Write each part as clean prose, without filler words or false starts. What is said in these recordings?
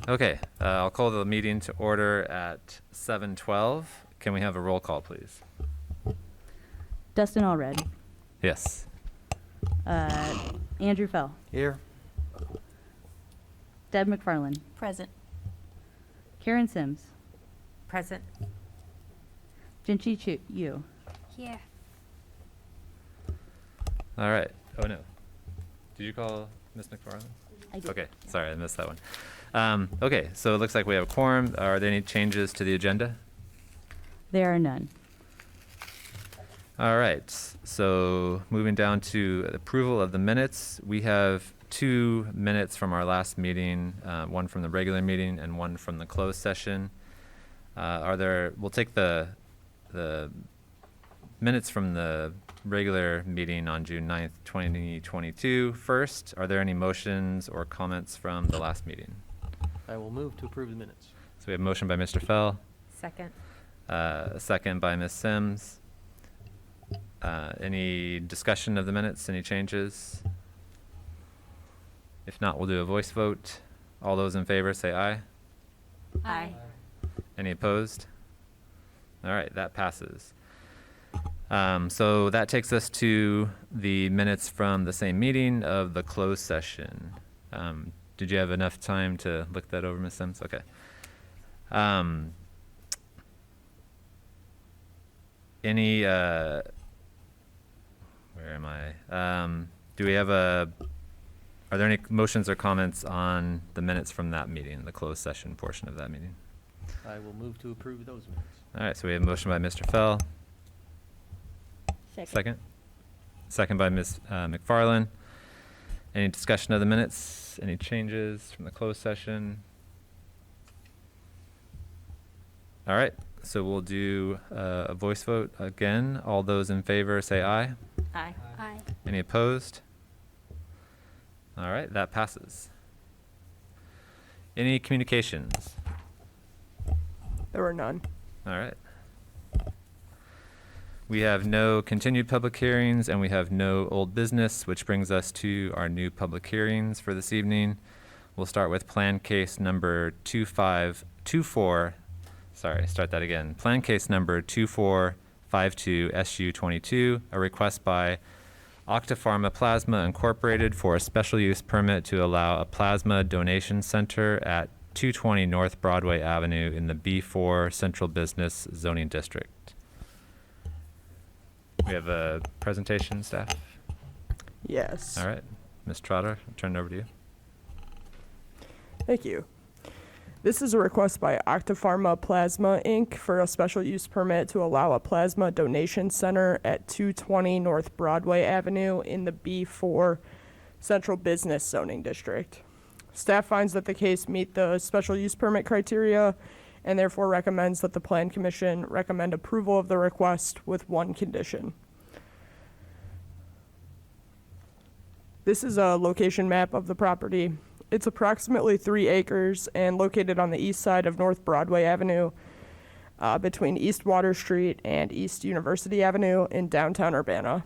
Okay, I'll call the meeting to order at 7:12. Can we have a roll call, please? Dustin Allred. Yes. Andrew Fell. Here. Deb McFarland. Present. Karen Sims. Present. Jinchi Yu. Here. All right. Oh, no. Did you call Ms. McFarland? I did. Okay, sorry, I missed that one. Okay, so it looks like we have a quorum. Are there any changes to the agenda? There are none. All right, so moving down to approval of the minutes, we have 2 minutes from our last meeting, one from the regular meeting and one from the closed session. We'll take the minutes from the regular meeting on June 9th, 2022 first. Are there any motions or comments from the last meeting? I will move to approve the minutes. So we have a motion by Mr. Fell, Second. a second by Ms. Sims. Any discussion of the minutes? Any changes? If not, we'll do a voice vote. All those in favor say aye. Aye. Any opposed? All right, that passes. So that takes us to the minutes from the same meeting of the closed session. Did you have enough time to look that over, Ms. Sims? Okay. Where am I? Are there any motions or comments on the minutes from that meeting, the closed session portion of that meeting? I will move to approve those minutes. All right, so we have a motion by Mr. Fell. Second? Second by Ms. McFarland. Any discussion of the minutes? Any changes from the closed session? All right, so we'll do a voice vote again. All those in favor say aye. Aye. Aye. Any opposed? All right, that passes. Any communications? There were none. All right. We have no continued public hearings and we have no old business, which brings us to our new public hearings for this evening. We'll start with plan case number 2524. Sorry, start that again. Plan case number 2452 SU22, a request by Octapharma Plasma Incorporated for a special use permit to allow a plasma donation center at 220 North Broadway Avenue in the B4 Central Business Zoning District. We have a presentation, staff. Yes. All right. Ms. Trotter, I'll turn it over to you. Thank you. This is a request by Octapharma Plasma Inc. for a special use permit to allow a plasma donation center at 220 North Broadway Avenue in the B4 Central Business Zoning District. Staff finds that the case meet the special use permit criteria and therefore recommends that the Plan Commission recommend approval of the request with one condition. This is a location map of the property. It's approximately 3 acres and located on the east side of North Broadway Avenue, between East Water Street and East University Avenue in downtown Urbana.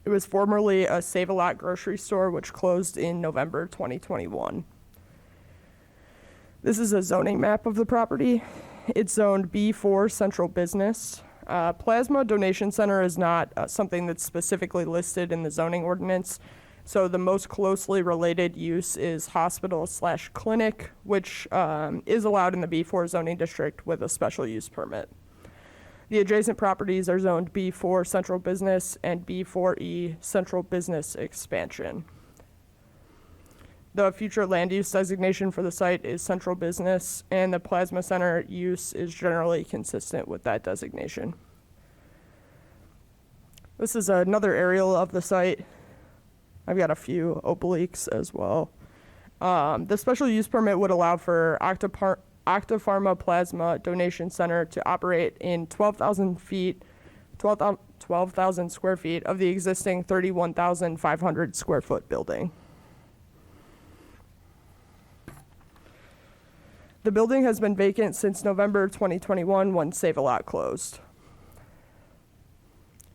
It was formerly a Save-A-Lot grocery store, which closed in November 2021. This is a zoning map of the property. It's zoned B4 Central Business. Plasma Donation Center is not something that's specifically listed in the zoning ordinance, so the most closely related use is hospital/clinic, which is allowed in the B4 zoning district with a special use permit. The adjacent properties are zoned B4 Central Business and B4E Central Business Expansion. The future land use designation for the site is Central Business, and the plasma center use is generally consistent with that designation. This is another aerial of the site. I've got a few obliques as well. The special use permit would allow for Octapharma Plasma Donation Center to operate in 12,000 square feet of the existing 31,500 square foot building. The building has been vacant since November 2021 when Save-A-Lot closed.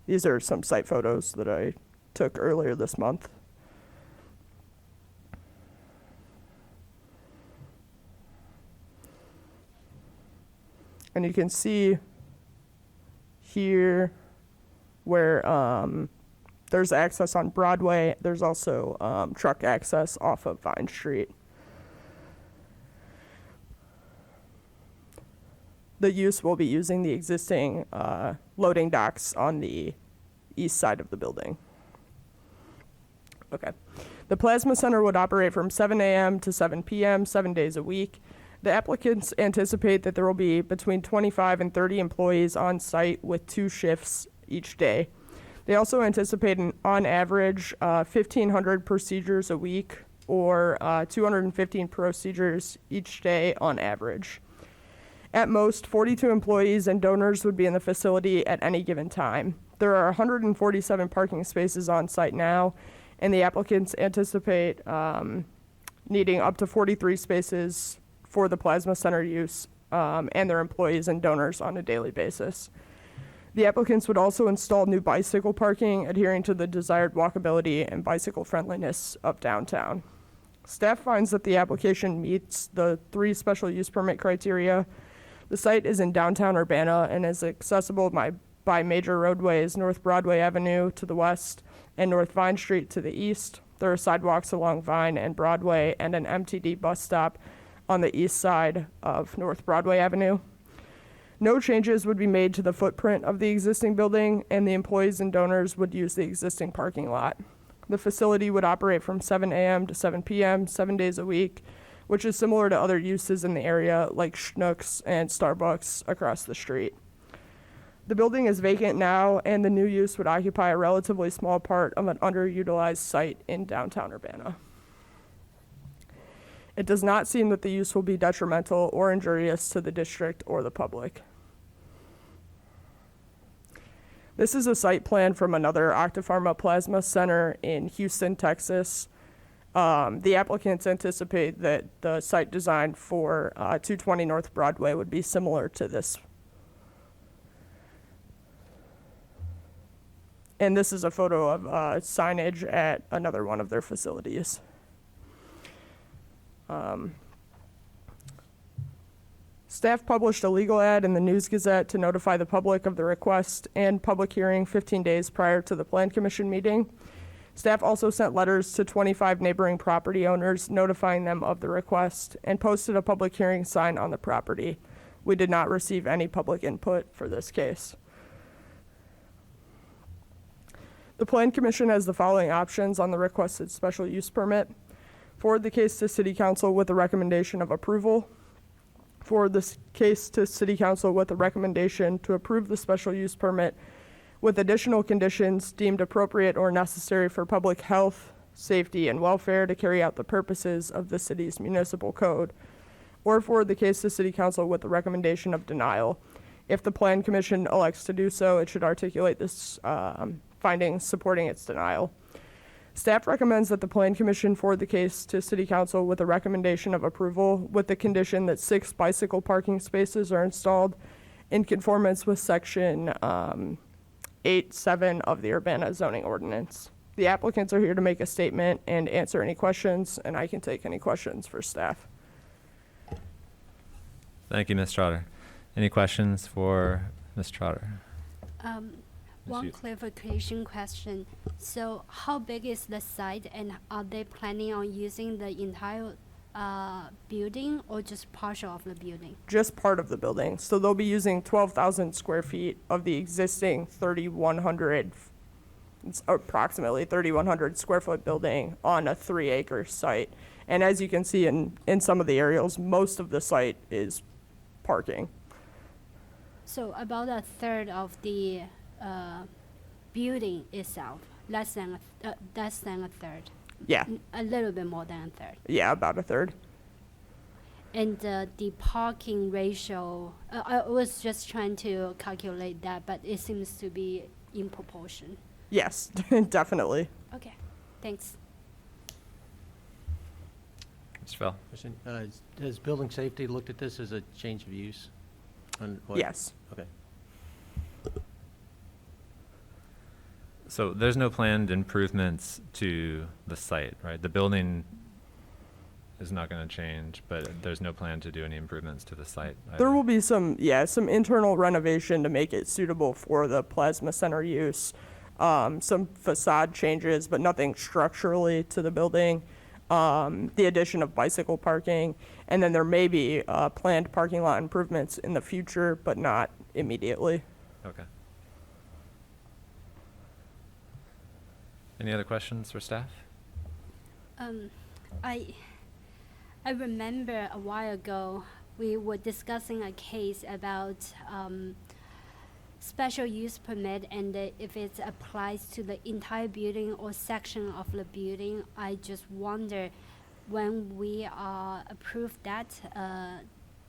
These are some site photos that I took earlier this month. And you can see here where there's access on Broadway. There's also truck access off of Vine Street. The use will be using the existing loading docks on the east side of the building. Okay. The Plasma Center would operate from 7 a.m. to 7 p.m., 7 days a week. The applicants anticipate that there will be between 25 and 30 employees on site with 2 shifts each day. They also anticipate, on average, 1,500 procedures a week, or 215 procedures each day on average. At most, 42 employees and donors would be in the facility at any given time. There are 147 parking spaces on site now, and the applicants anticipate needing up to 43 spaces for the Plasma Center use and their employees and donors on a daily basis. The applicants would also install new bicycle parking, adhering to the desired walkability and bicycle friendliness of downtown. Staff finds that the application meets the 3 special use permit criteria. The site is in downtown Urbana and is accessible by major roadways, North Broadway Avenue to the west and North Vine Street to the east. There are sidewalks along Vine and Broadway and an MTD bus stop on the east side of North Broadway Avenue. No changes would be made to the footprint of the existing building, and the employees and donors would use the existing parking lot. The facility would operate from 7 a.m. to 7 p.m., 7 days a week, which is similar to other uses in the area like Schnucks and Starbucks across the street. The building is vacant now, and the new use would occupy a relatively small part of an underutilized site in downtown Urbana. It does not seem that the use will be detrimental or injurious to the district or the public. This is a site plan from another Octapharma Plasma Center in Houston, Texas. The applicants anticipate that the site design for 220 North Broadway would be similar to this. And this is a photo of signage at another one of their facilities. Staff published a legal ad in the News Gazette to notify the public of the request and public hearing 15 days prior to the Plan Commission meeting. Staff also sent letters to 25 neighboring property owners notifying them of the request and posted a public hearing sign on the property. We did not receive any public input for this case. The Plan Commission has the following options on the requested special use permit. Forward the case to City Council with a recommendation of approval. Forward this case to City Council with a recommendation to approve the special use permit with additional conditions deemed appropriate or necessary for public health, safety, and welfare to carry out the purposes of the city's municipal code. Or forward the case to City Council with a recommendation of denial. If the Plan Commission elects to do so, it should articulate this findings supporting its denial. Staff recommends that the Plan Commission forward the case to City Council with a recommendation of approval with the condition that 6 bicycle parking spaces are installed in conformance with Section 8.7 of the Urbana zoning ordinance. The applicants are here to make a statement and answer any questions, and I can take any questions for staff. Thank you, Ms. Trotter. Any questions for Ms. Trotter? One Hughes. clarification question. So how big is the site, and are they planning on using the entire building or just partial of the building? Just part of the building. So they'll be using 12,000 square feet of the existing 3,100, it's approximately 3,100 square foot building on a 3-acre site. And as you can see in some of the aerials, most of the site is parking. So about a third of the building itself, less than a third, Yeah, a little bit more than a third. yeah, about a third. And the parking ratio, I was just trying to calculate that, but it seems to be in proportion. Yes, definitely. Okay, thanks. Mr. Fell? Question, has building safety looked at this as a change of use? Yes. Okay. So there's no planned improvements to the site, right? The building is not going to change, but there's no plan to do any improvements to the site. There either. will be some internal renovation to make it suitable for the plasma center use. Some facade changes, but nothing structurally to the building. The addition of bicycle parking, and then there may be planned parking lot improvements in the future, but not immediately. Okay. Any other questions for staff? I remember a while ago we were discussing a case about special use permit, and if it applies to the entire building or section of the building. I just wonder, when we approve that,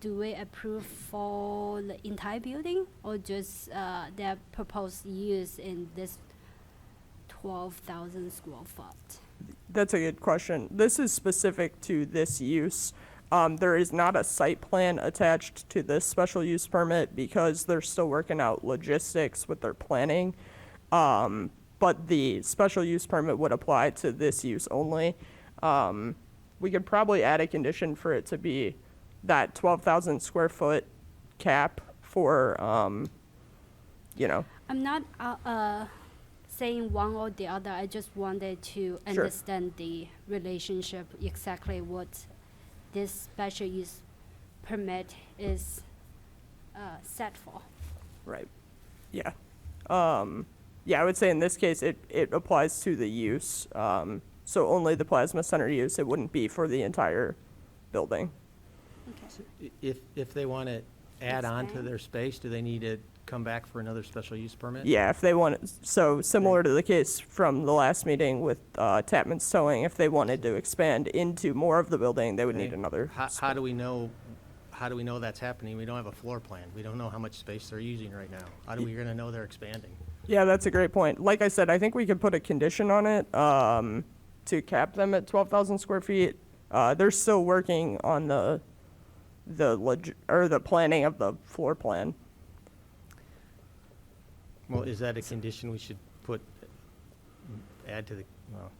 do we approve for the entire building or just their proposed use in this 12,000 square foot? That's a good question. This is specific to this use. There is not a site plan attached to this special use permit because they're still working out logistics with their planning. But the special use permit would apply to this use only. We could probably add a condition for it to be that 12,000 square foot cap for, I'm not saying one or the other. I just wanted to Sure. understand the relationship, exactly what this special use permit is set for. Right. Yeah. Yeah, I would say in this case, it applies to the use. So only the plasma center use. It wouldn't be for the entire building. Okay. If they want to add on to Expand. their space, do they need to come back for another special use permit? Yeah, if they want, so similar to the case from the last meeting with Tapman's Towing, if they wanted to expand into more of the building, they would need Okay. another. How do we know that's happening? We don't have a floor plan. We don't know how much space they're using right now. How do we going to know they're expanding? Yeah, that's a great point. Like I said, I think we could put a condition on it to cap them at 12,000 square feet. They're still working on the planning of the floor plan. Well, is that a condition we should add to the, well,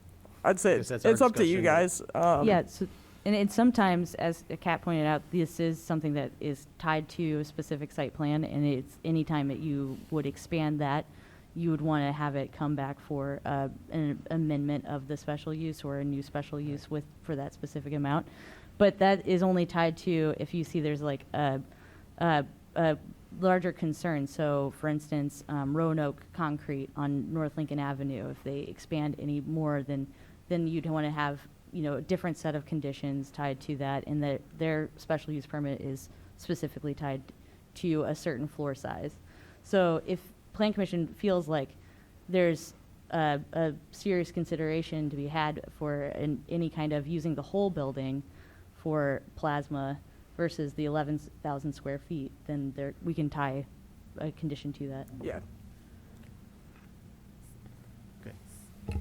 I'd say guess that's our it's up to you discussion, guys. Yeah, so, and it's sometimes, as Kat pointed out, this is something that is tied to a specific site plan, and it's anytime that you would expand that, you would want to have it come back for an amendment of the special use or a new special use for that specific amount. But that is only tied to if you see there's like a larger concern. So, for instance, Roanoke Concrete on North Lincoln Avenue, if they expand any more, then you'd want to have, a different set of conditions tied to that, and that their special use permit is specifically tied to a certain floor size. So if Plan Commission feels like there's a serious consideration to be had for any kind of using the whole building for plasma versus the 11,000 square feet, then we can tie a condition to that. Yeah. okay.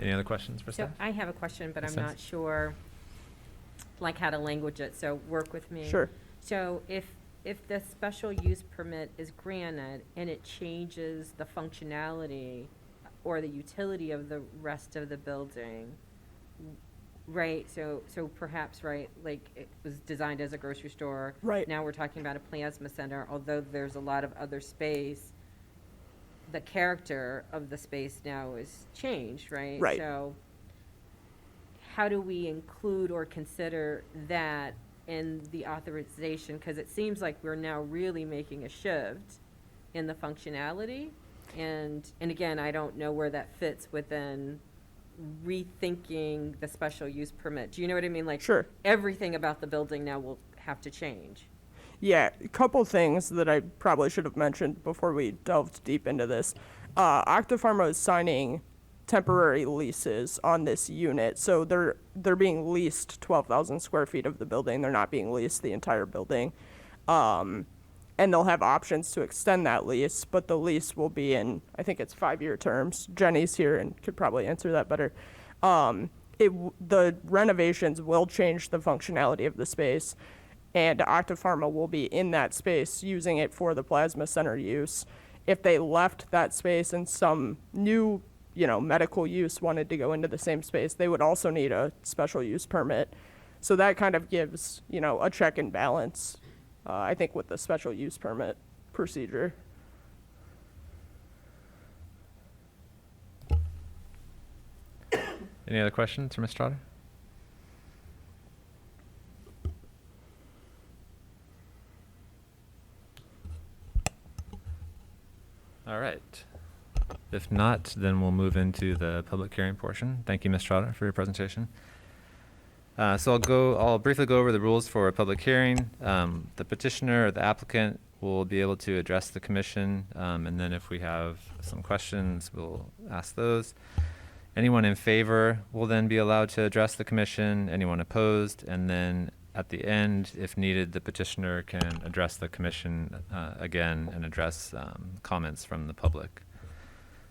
Any other questions for So staff? I have a question, but Ms. I'm Sims? not sure, like, how to language it, so work with me. Sure. So if the special use permit is granted and it changes the functionality or the utility of the rest of the building, right, so perhaps, right, like, it was designed as a grocery store. Right. Now we're talking about a plasma center, although there's a lot of other space, the character of the space now is changed, right? Right. So how do we include or consider that in the authorization? Because it seems like we're now really making a shift in the functionality. And again, I don't know where that fits within rethinking the special use permit. Do you know what I mean? Like, Sure. everything about the building now will have to change. Yeah, a couple things that I probably should have mentioned before we delved deep into this. Octapharma is signing temporary leases on this unit, so they're being leased 12,000 square feet of the building. They're not being leased the entire building, and they'll have options to extend that lease. But the lease will be in, I think it's 5-year terms. Jenny's here and could probably answer that better. The renovations will change the functionality of the space, and Octapharma will be in that space using it for the plasma center use. If they left that space and some new, medical use wanted to go into the same space, they would also need a special use permit. So that kind of gives, you know, a check and balance, I think, with the special use permit procedure. Any other questions for Ms. Trotter? All right. If not, then we'll move into the public hearing portion. Thank you, Ms. Trotter, for your presentation. So I'll briefly go over the rules for a public hearing. The petitioner or the applicant will be able to address the commission, and then if we have some questions, we'll ask those. Anyone in favor will then be allowed to address the commission, anyone opposed, and then at the end, if needed, the petitioner can address the commission again and address comments from the public.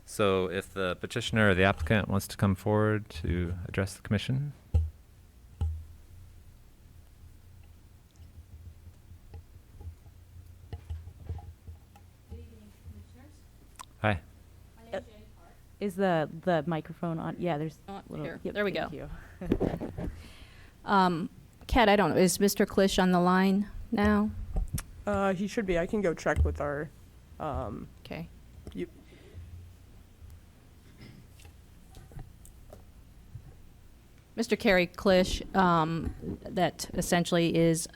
So if the petitioner or the applicant wants to come forward to address the commission. Hi. Is the microphone on? Yeah, there's Oh, little. here. Yep, There we thank go. you. Kat, I don't know, is Mr. Klish on the line now? He should be. I can go check with our, Okay. you, Mr. Kerry Klish, that essentially is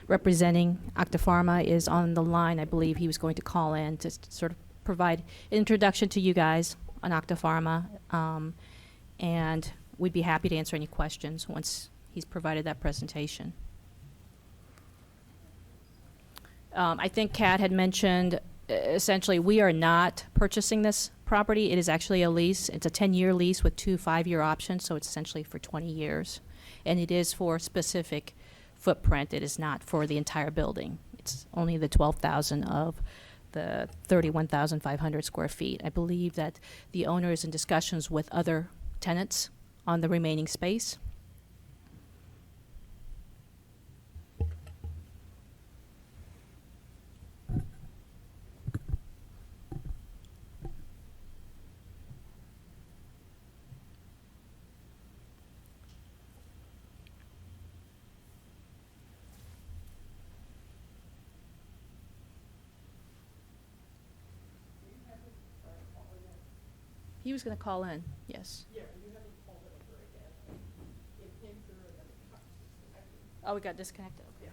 representing Octapharma, is on the line. I believe he was going to call in to sort of provide an introduction to you guys on Octapharma, and we'd be happy to answer any questions once he's provided that presentation. I think Kat had mentioned, essentially, we are not purchasing this property. It is actually a lease. It's a 10-year lease with 2 5-year options, so it's essentially for 20 years. And it is for specific footprint. It is not for the entire building. It's only the 12,000 of the 31,500 square feet. I believe that the owner is in discussions with other tenants on the remaining space. He was going to call in, yes. Oh, we got disconnected, okay.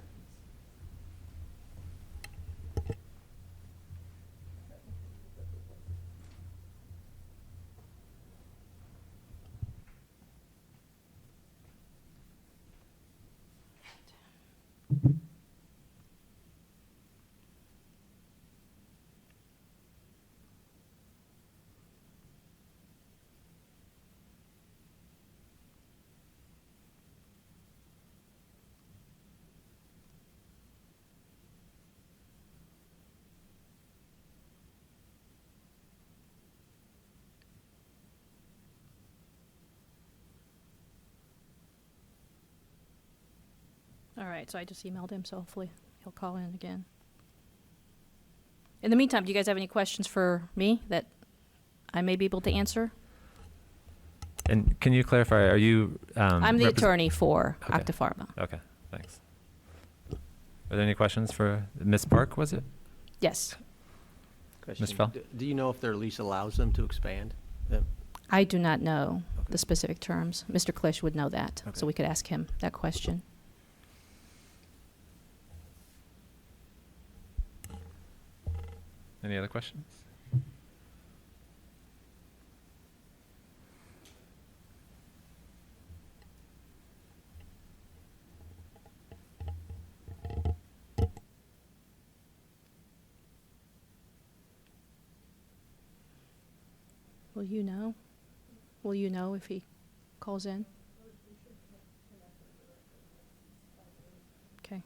All right, so I just emailed him, so hopefully he'll call in again. In the meantime, do you guys have any questions for me that I may be able to answer? And can you clarify, are you? I'm the attorney for Okay. Octapharma. Okay, thanks. Are there any questions for Ms. Park, was it? Yes. Question. Fell? Do you know if their lease allows them to expand? I do not know Okay. the specific terms. Mr. Klish would know that, Okay. so we could ask him that question. Any other questions? Will you know? Will you know if he calls in? Okay.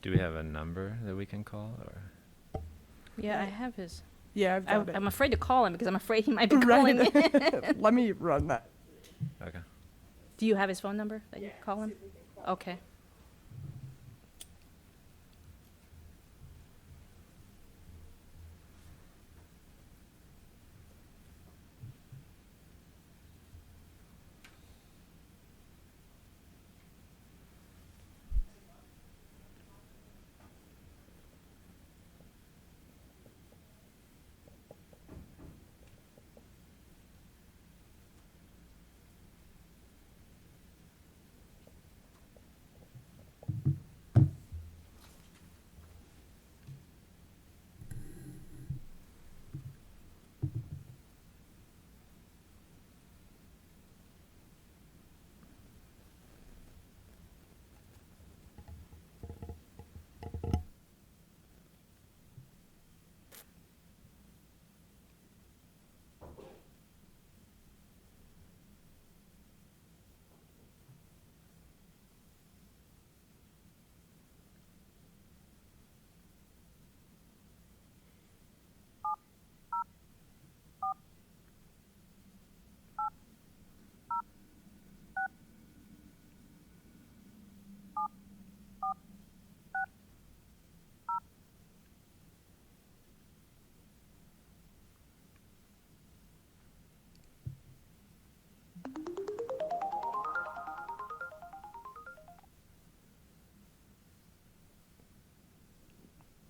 Do we have a number that we can call, or? Yeah, I have his. Yeah, I've got I'm afraid to call him because I'm afraid he might be calling me. it. Let me run that. Okay. Do you have his phone number that you call him? Okay.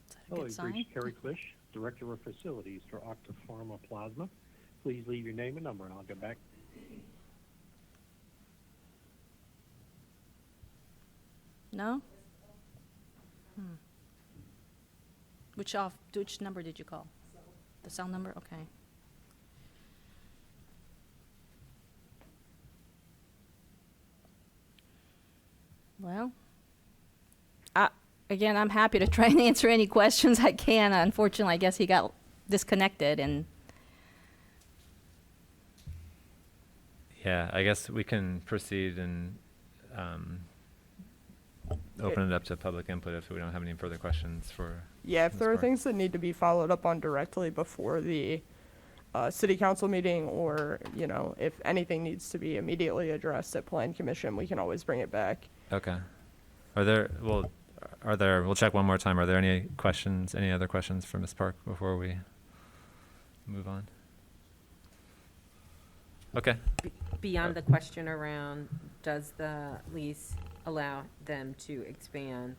Is that a Hello, good you've sign? reached Terry Klisch, Director of Facilities for Octapharma Plasma. Please leave your name and number, and I'll get back. No? Which number did you call? The cell number? Okay. Well, again, I'm happy to try and answer any questions I can. Unfortunately, I guess he got disconnected and Yeah, I guess we can proceed and open it up to public input if we don't have any further questions for. Yeah, if Ms. there are Park. things that need to be followed up on directly before the city council meeting, or, you know, if anything needs to be immediately addressed at plan commission, we can always bring it back. Okay. We'll check one more time. Are there any questions, any other questions for Ms. Park before we move on? Okay. Beyond the question around, does the lease allow them to expand?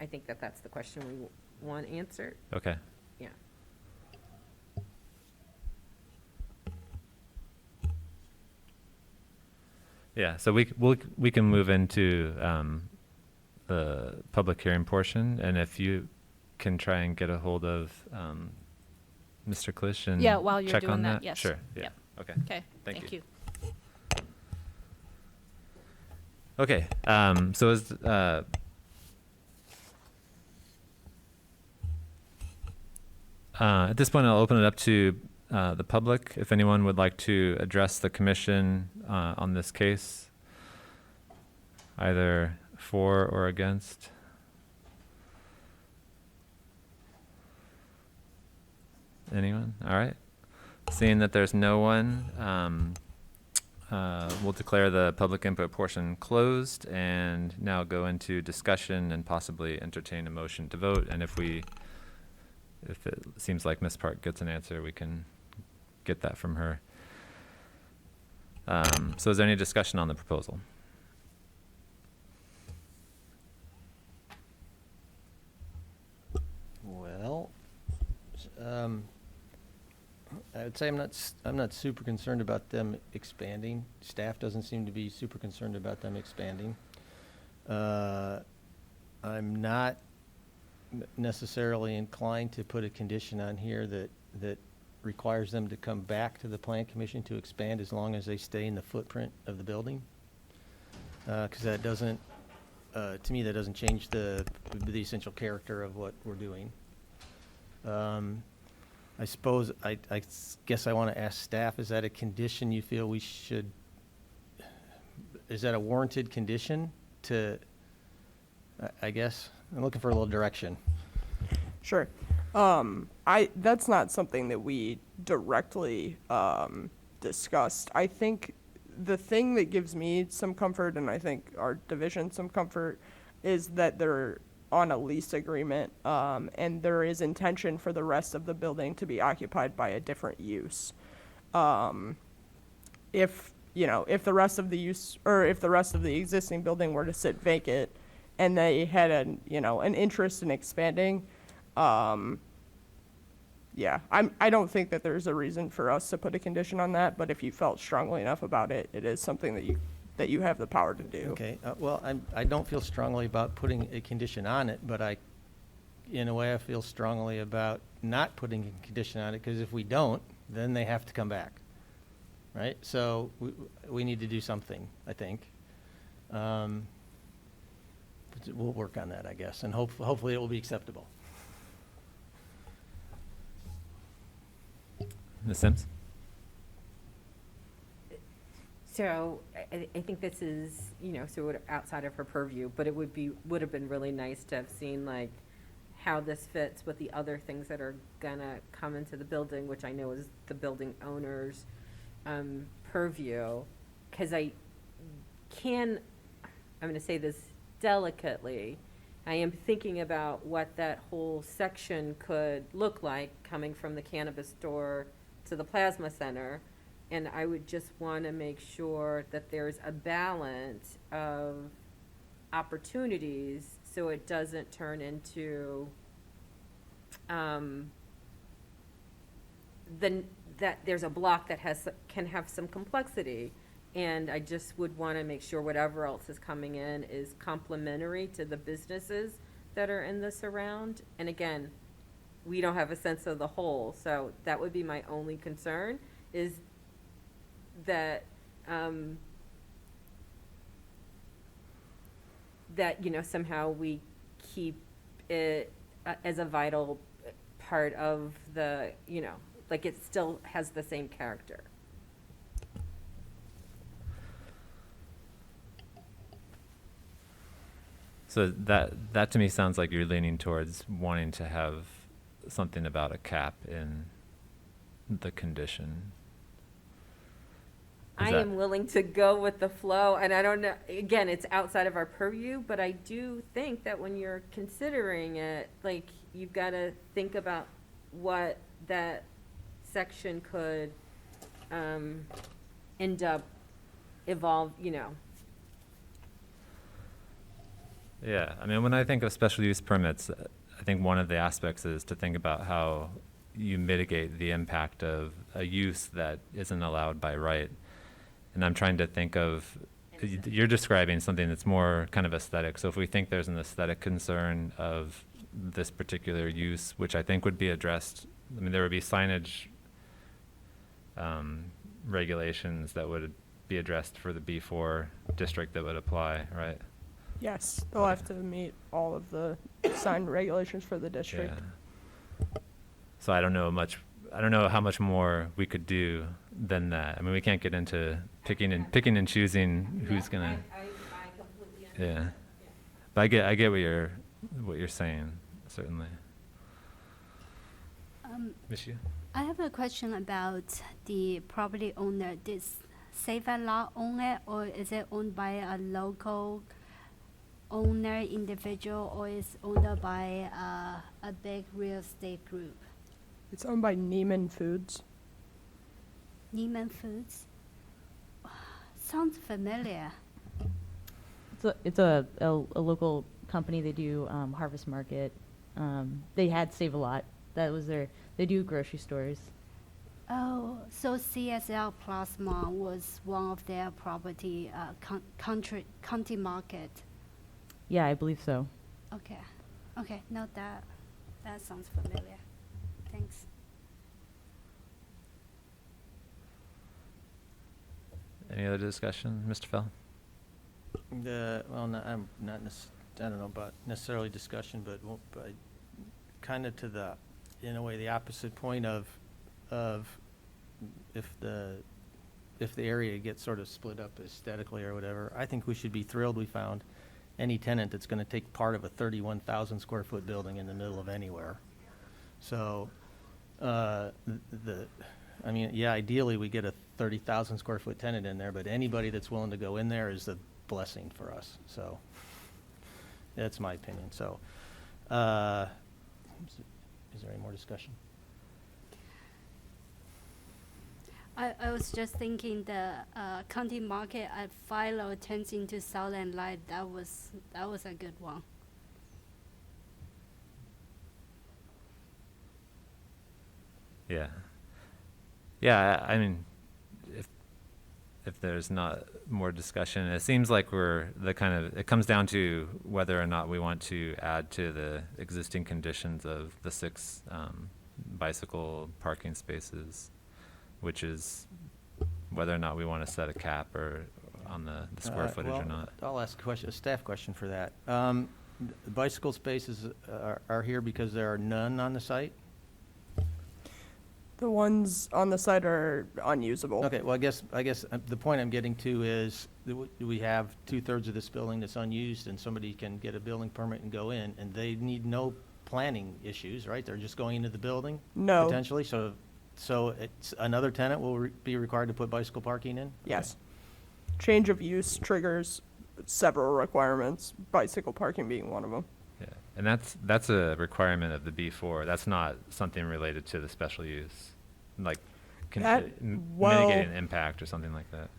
I think that's the question we want answered. Okay. Yeah. Yeah, so we can move into the public hearing portion, and if you can try and get a hold of Mr. Klisch and Yeah, while you're check doing on that, yes. Sure, yeah, Yep. okay. okay, Thank thank you. you. Okay, so at this point, I'll open it up to the public. If anyone would like to address the commission on this case, either for or against. Anyone? All right. Seeing that there's no one, we'll declare the public input portion closed and now go into discussion and possibly entertain a motion to vote. And if it seems like Ms. Park gets an answer, we can get that from her. So is there any discussion on the proposal? Well, I would say I'm not super concerned about them expanding. Staff doesn't seem to be super concerned about them expanding. I'm not necessarily inclined to put a condition on here that requires them to come back to the plan commission to expand as long as they stay in the footprint of the building. Because that doesn't, to me, that doesn't change the essential character of what we're doing. I suppose, I guess I want to ask staff, is that a condition you feel we should, is that a warranted condition to, I guess, I'm looking for a little direction. Sure. That's not something that we directly discussed. I think the thing that gives me some comfort, and I think our division some comfort, is that they're on a lease agreement, and there is intention for the rest of the building to be occupied by a different use. If the rest of the use, or if the rest of the existing building were to sit vacant, and they had an interest in expanding, yeah, I don't think that there's a reason for us to put a condition on that, but if you felt strongly enough about it, it is something that you have the power to do. Okay, well, I don't feel strongly about putting a condition on it, but in a way, I feel strongly about not putting a condition on it, because if we don't, then they have to come back, right? So we need to do something, I think. But we'll work on that, I guess, and hopefully it will be acceptable. Ms. Sims? So I think this is, sort of outside of her purview, but it would have been really nice to have seen like how this fits with the other things that are gonna come into the building, which I know is the building owner's purview. Because I'm gonna say this delicately, I am thinking about what that whole section could look like coming from the cannabis store to the plasma center. And I would just want to make sure that there's a balance of opportunities so it doesn't turn into that there's a block that can have some complexity. And I just would want to make sure whatever else is coming in is complementary to the businesses that are in the surround. And again, we don't have a sense of the whole, so that would be my only concern, is that somehow we keep it as a vital part of the, like it still has the same character. So that to me sounds like you're leaning towards wanting to have something about a cap in the condition. I am willing to go with the flow, and I don't know, again, it's outside of our purview, but I do think that when you're considering it, like, you've got to think about what that section could end up evolve. Yeah, I mean, when I think of special use permits, I think one of the aspects is to think about how you mitigate the impact of a use that isn't allowed by right. And I'm trying to think of, you're describing something that's more kind of aesthetic. So if we think there's an aesthetic concern of this particular use, which I think would be addressed, I mean, there would be signage regulations that would be addressed for the B4 district that would apply, right? Yes, they'll have to meet all of the sign regulations for the district. Yeah. So I don't know how much more we could do than that. I mean, we can't get into picking and choosing who's gonna. I completely understand. Yeah. But I get what you're saying, certainly. Miss Yu? I have a question about the property owner. Did Save a Lot own it, or is it owned by a local owner, individual, or is owned by a big real estate group? It's owned by Neiman Foods. Neiman Foods? Sounds familiar. It's a local company. They do Harvest Market. They had Save a Lot. That was they do grocery stores. Oh, so CSL Plasma was one of their property, county market. Yeah, I believe so. Okay, no, that sounds familiar. Thanks. Any other discussion, Mr. Fell? I'm not, I don't know about necessarily discussion, but kind of to the, in a way, the opposite point of if the area gets sort of split up aesthetically or whatever, I think we should be thrilled we found any tenant that's gonna take part of a 31,000 square foot building in the middle of anywhere. So, I mean, yeah, ideally, we get a 30,000 square foot tenant in there, but anybody that's willing to go in there is a blessing for us, so. That's my opinion, so. Is there any more discussion? I was just thinking the county market at Philo turns into Southern Light. That was a good one. Yeah. Yeah, I mean, if there's not more discussion, it seems like it comes down to whether or not we want to add to the existing conditions of the 6 bicycle parking spaces, which is whether or not we want to set a cap or on the square footage or not. I'll ask a staff question for that. The bicycle spaces are here because there are none on the site? The ones on the site are unusable. Okay, well, I guess the point I'm getting to is that we have 2/3 of this building that's unused, and somebody can get a building permit and go in, and they need no planning issues, right? They're just going into the building? No. Potentially, so it's, another tenant will be required to put bicycle parking in? Yes. Change of use triggers several requirements, bicycle parking being one of them. Yeah, and that's a requirement of the B4. That's not something related to the special use, like mitigating impact or something like that.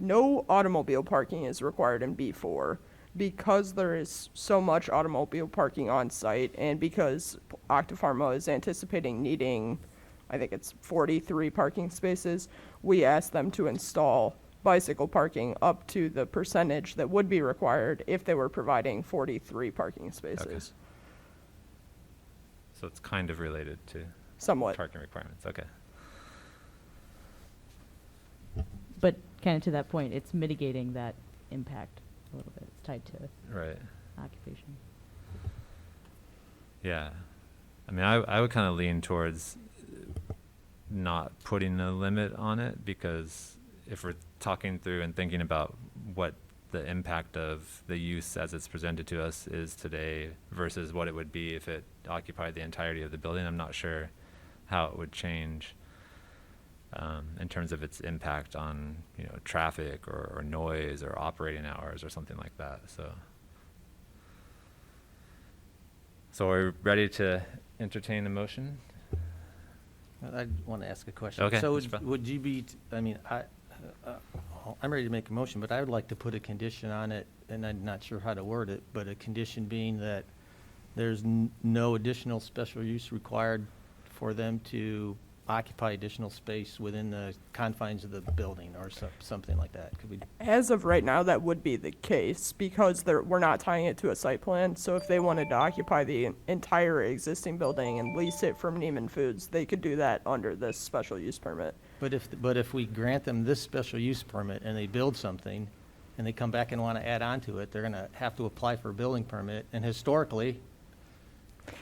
No automobile parking is required in B4 because there is so much automobile parking on site, and because Octapharma is anticipating needing, I think it's 43 parking spaces, we asked them to install bicycle parking up to the percentage that would be required if they were providing 43 parking spaces. So it's kind of related to Somewhat. parking requirements. Okay. But kind of to that point, it's mitigating that impact a little bit. It's tied to Right. occupation. Yeah. I mean, I would kind of lean towards not putting a limit on it, because if we're talking through and thinking about what the impact of the use as it's presented to us is today versus what it would be if it occupied the entirety of the building, I'm not sure how it would change in terms of its impact on, traffic or noise or operating hours or something like that. So are we ready to entertain a motion? I want to ask a question. Okay, So Mr. Bell. would you be, I'm ready to make a motion, but I would like to put a condition on it, and I'm not sure how to word it, but a condition being that there's no additional special use required for them to occupy additional space within the confines of the building or something like that. Could we? As of right now, that would be the case because we're not tying it to a site plan. So if they wanted to occupy the entire existing building and lease it from Neiman Foods, they could do that under this special use permit. But if we grant them this special use permit and they build something and they come back and want to add on to it, they're going to have to apply for a building permit. And historically,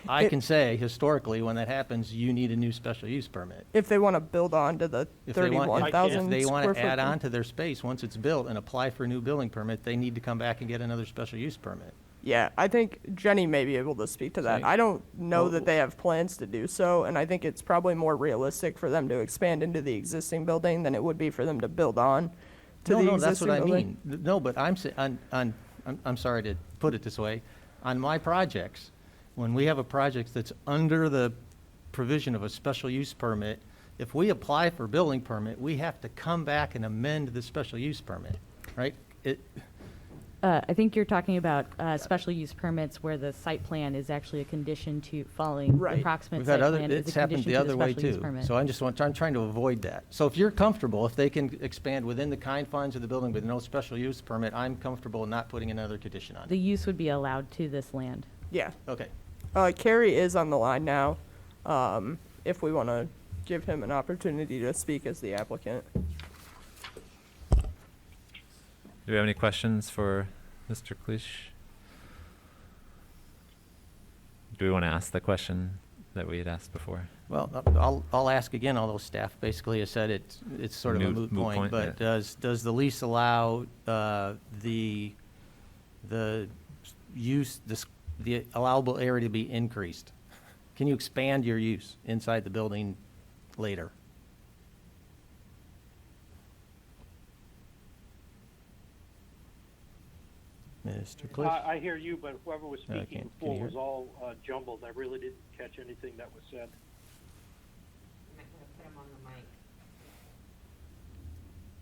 can say historically, when that happens, you need a new special use permit. If they want to build on to the If they want 31,000 to square foot. add on to their space, once it's built and apply for a new building permit, they need to come back and get another special use permit. Yeah, I think Jenny may be able to speak to that. So- I don't know Well- that they have plans to do so, and I think it's probably more realistic for them to expand into the existing building than it would be for them to build on to the No, existing that's what I building. mean. No, but I'm sorry to put it this way. On my projects, when we have a project that's under the provision of a special use permit, if we apply for building permit, we have to come back and amend the special use permit, right? I think you're talking about special use permits where the site plan is actually a condition to following Right. the approximate We've site had plan is it's a happened condition the to other way special use too. permit. So I'm trying to avoid that. So if you're comfortable, if they can expand within the confines of the building with no special use permit, I'm comfortable not putting another condition on The it. use would be allowed to this land. Yeah. Okay. Carrie is on the line now, if we want to give him an opportunity to speak as the applicant. Do we have any questions for Mr. Clich? Do we want to ask the question that we had asked before? Well, I'll ask again, although staff basically has said it's sort of a moot point. But yeah. does the lease allow the use, the allowable area to be increased? Can you expand your use inside the building later? Mr. Cliff? I hear you, but whoever was Can speaking you before hear was it? all jumbled. I really didn't catch anything that was said.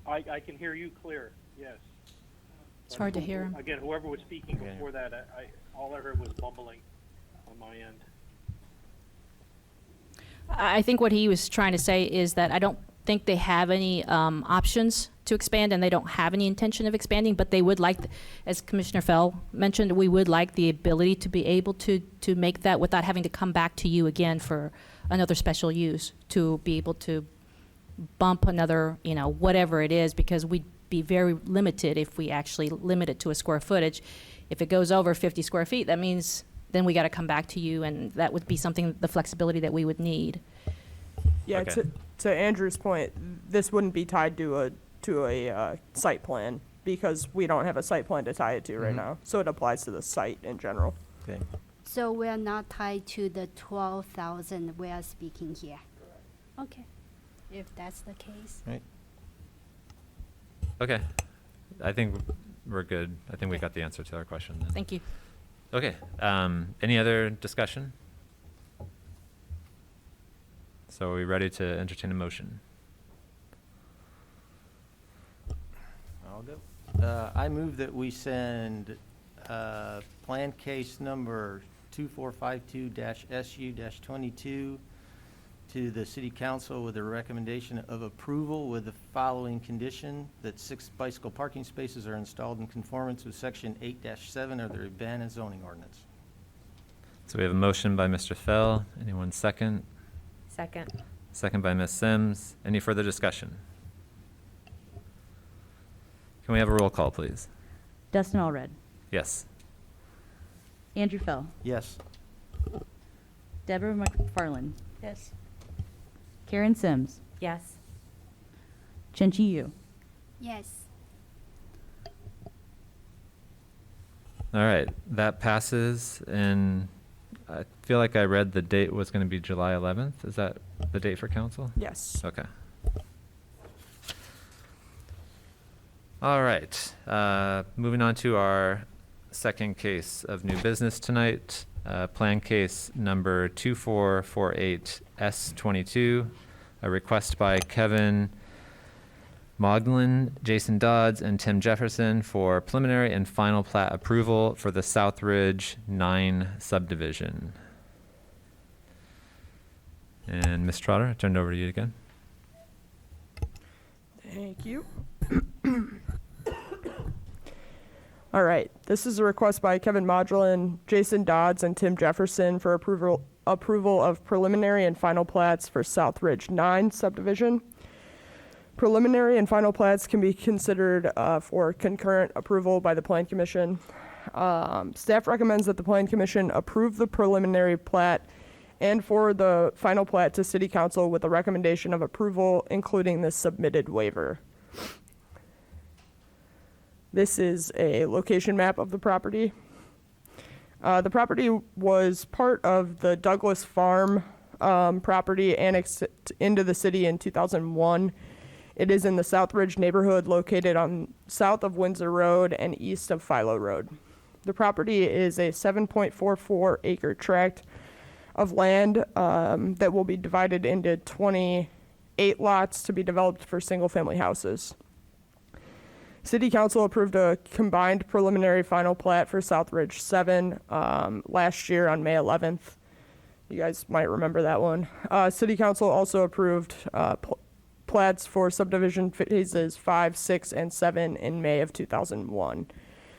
I can hear you clear, yes. It's hard to hear him. Again, whoever was speaking Okay. before that, all I heard was mumbling on my end. I think what he was trying to say is that I don't think they have any options to expand, and they don't have any intention of expanding, but they would like, as Commissioner Fell mentioned, we would like the ability to be able to make that without having to come back to you again for another special use, to be able to bump another, whatever it is, because we'd be very limited if we actually limit it to a square footage. If it goes over 50 square feet, that means then we got to come back to you, and that would be something, the flexibility that we would need. Yeah, Okay. to Andrew's point, this wouldn't be tied to a site plan because we don't have a site plan to tie it to right Mhm. now. So it applies to the site in general. Okay. So we are not tied to the 12,000 we are speaking here? Okay, if that's the case. Right. Okay. I think we're good. I think we got the answer to our question then. Thank you. Okay. Any other discussion? So are we ready to entertain a motion? I'll go. I move that we send plan case number 2452-SU-22 to the city council with a recommendation of approval with the following condition: that 6 bicycle parking spaces are installed in conformance with section 8-7 of the Urbana zoning ordinance. So we have a motion by Mr. Fell. Anyone second? Second. Second by Ms. Sims. Any further discussion? Can we have a roll call, please? Dustin Allred, Yes. Andrew Fell, Yes. Deborah McFarland, Yes. Karen Sims, Yes. Chenchi Yu. Yes. All right, that passes, and I feel like I read the date was going to be July 11th. Is that the date for council? Yes. Okay. All right, moving on to our second case of new business tonight, plan case number 2448S22, a request by Kevin Moglen, Jason Dodds, and Tim Jefferson for preliminary and final plat approval for the Southridge 9 subdivision. And Ms. Trotter, I turn it over to you again. Thank you. All right, this is a request by Kevin Modulin, Jason Dodds, and Tim Jefferson for approval of preliminary and final plats for Southridge 9 subdivision. Preliminary and final plats can be considered for concurrent approval by the Plan Commission. Staff recommends that the Plan Commission approve the preliminary plat and forward the final plat to City Council with a recommendation of approval, including the submitted waiver. This is a location map of the property. The property was part of the Douglas Farm property annexed into the city in 2001. It is in the Southridge neighborhood located on south of Windsor Road and east of Philo Road. The property is a 7.44 acre tract of land that will be divided into 28 lots to be developed for single-family houses. City Council approved a combined preliminary final plat for Southridge 7 last year on May 11th. You guys might remember that one. City Council also approved plats for subdivision phases 5, 6, and 7 in May of 2001.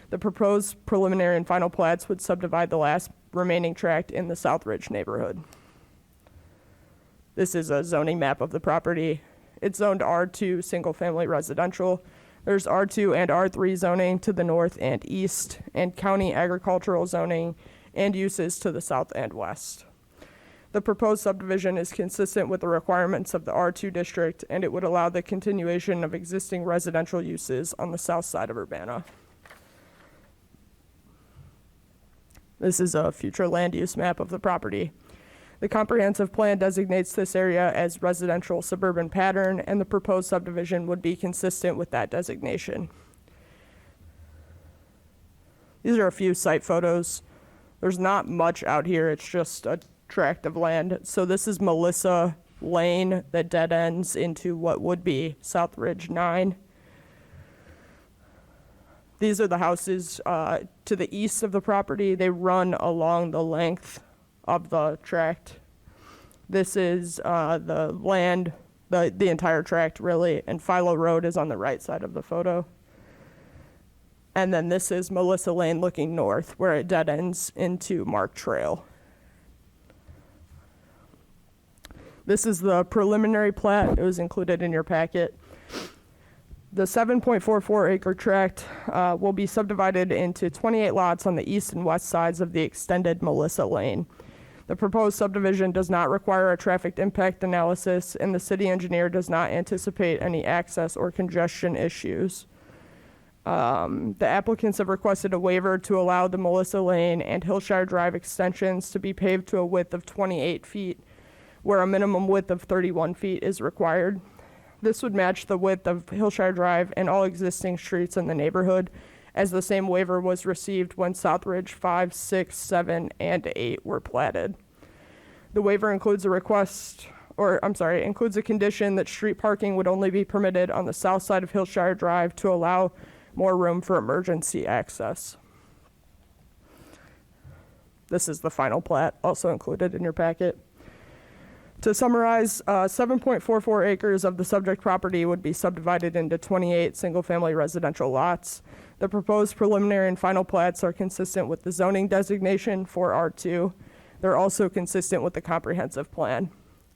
The proposed preliminary and final plats would subdivide the last remaining tract in the Southridge neighborhood. This is a zoning map of the property. It's zoned R2 single-family residential. There's R2 and R3 zoning to the north and east, and county agricultural zoning and uses to the south and west. The proposed subdivision is consistent with the requirements of the R2 district, and it would allow the continuation of existing residential uses on the south side of Urbana. This is a future land use map of the property. The comprehensive plan designates this area as residential suburban pattern, and the proposed subdivision would be consistent with that designation. These are a few site photos. There's not much out here, it's just a tract of land. So this is Melissa Lane that dead ends into what would be South Ridge 9. These are the houses to the east of the property. They run along the length of the tract. This is the land, the entire tract really, and Philo Road is on the right side of the photo. And then this is Melissa Lane looking north, where it dead ends into Mark Trail. This is the preliminary plat. It was included in your packet. The 7.44 acre tract will be subdivided into 28 lots on the east and west sides of the extended Melissa Lane. The proposed subdivision does not require a traffic impact analysis, and the city engineer does not anticipate any access or congestion issues. The applicants have requested a waiver to allow the Melissa Lane and Hillshire Drive extensions to be paved to a width of 28 feet, where a minimum width of 31 feet is required. This would match the width of Hillshire Drive and all existing streets in the neighborhood, as the same waiver was received when Southridge 5, 6, 7, and 8 were platted. The waiver includes includes a condition that street parking would only be permitted on the south side of Hillshire Drive to allow more room for emergency access. This is the final plat, also included in your packet. To summarize, 7.44 acres of the subject property would be subdivided into 28 single-family residential lots. The proposed preliminary and final plats are consistent with the zoning designation for R2. They're also consistent with the comprehensive plan.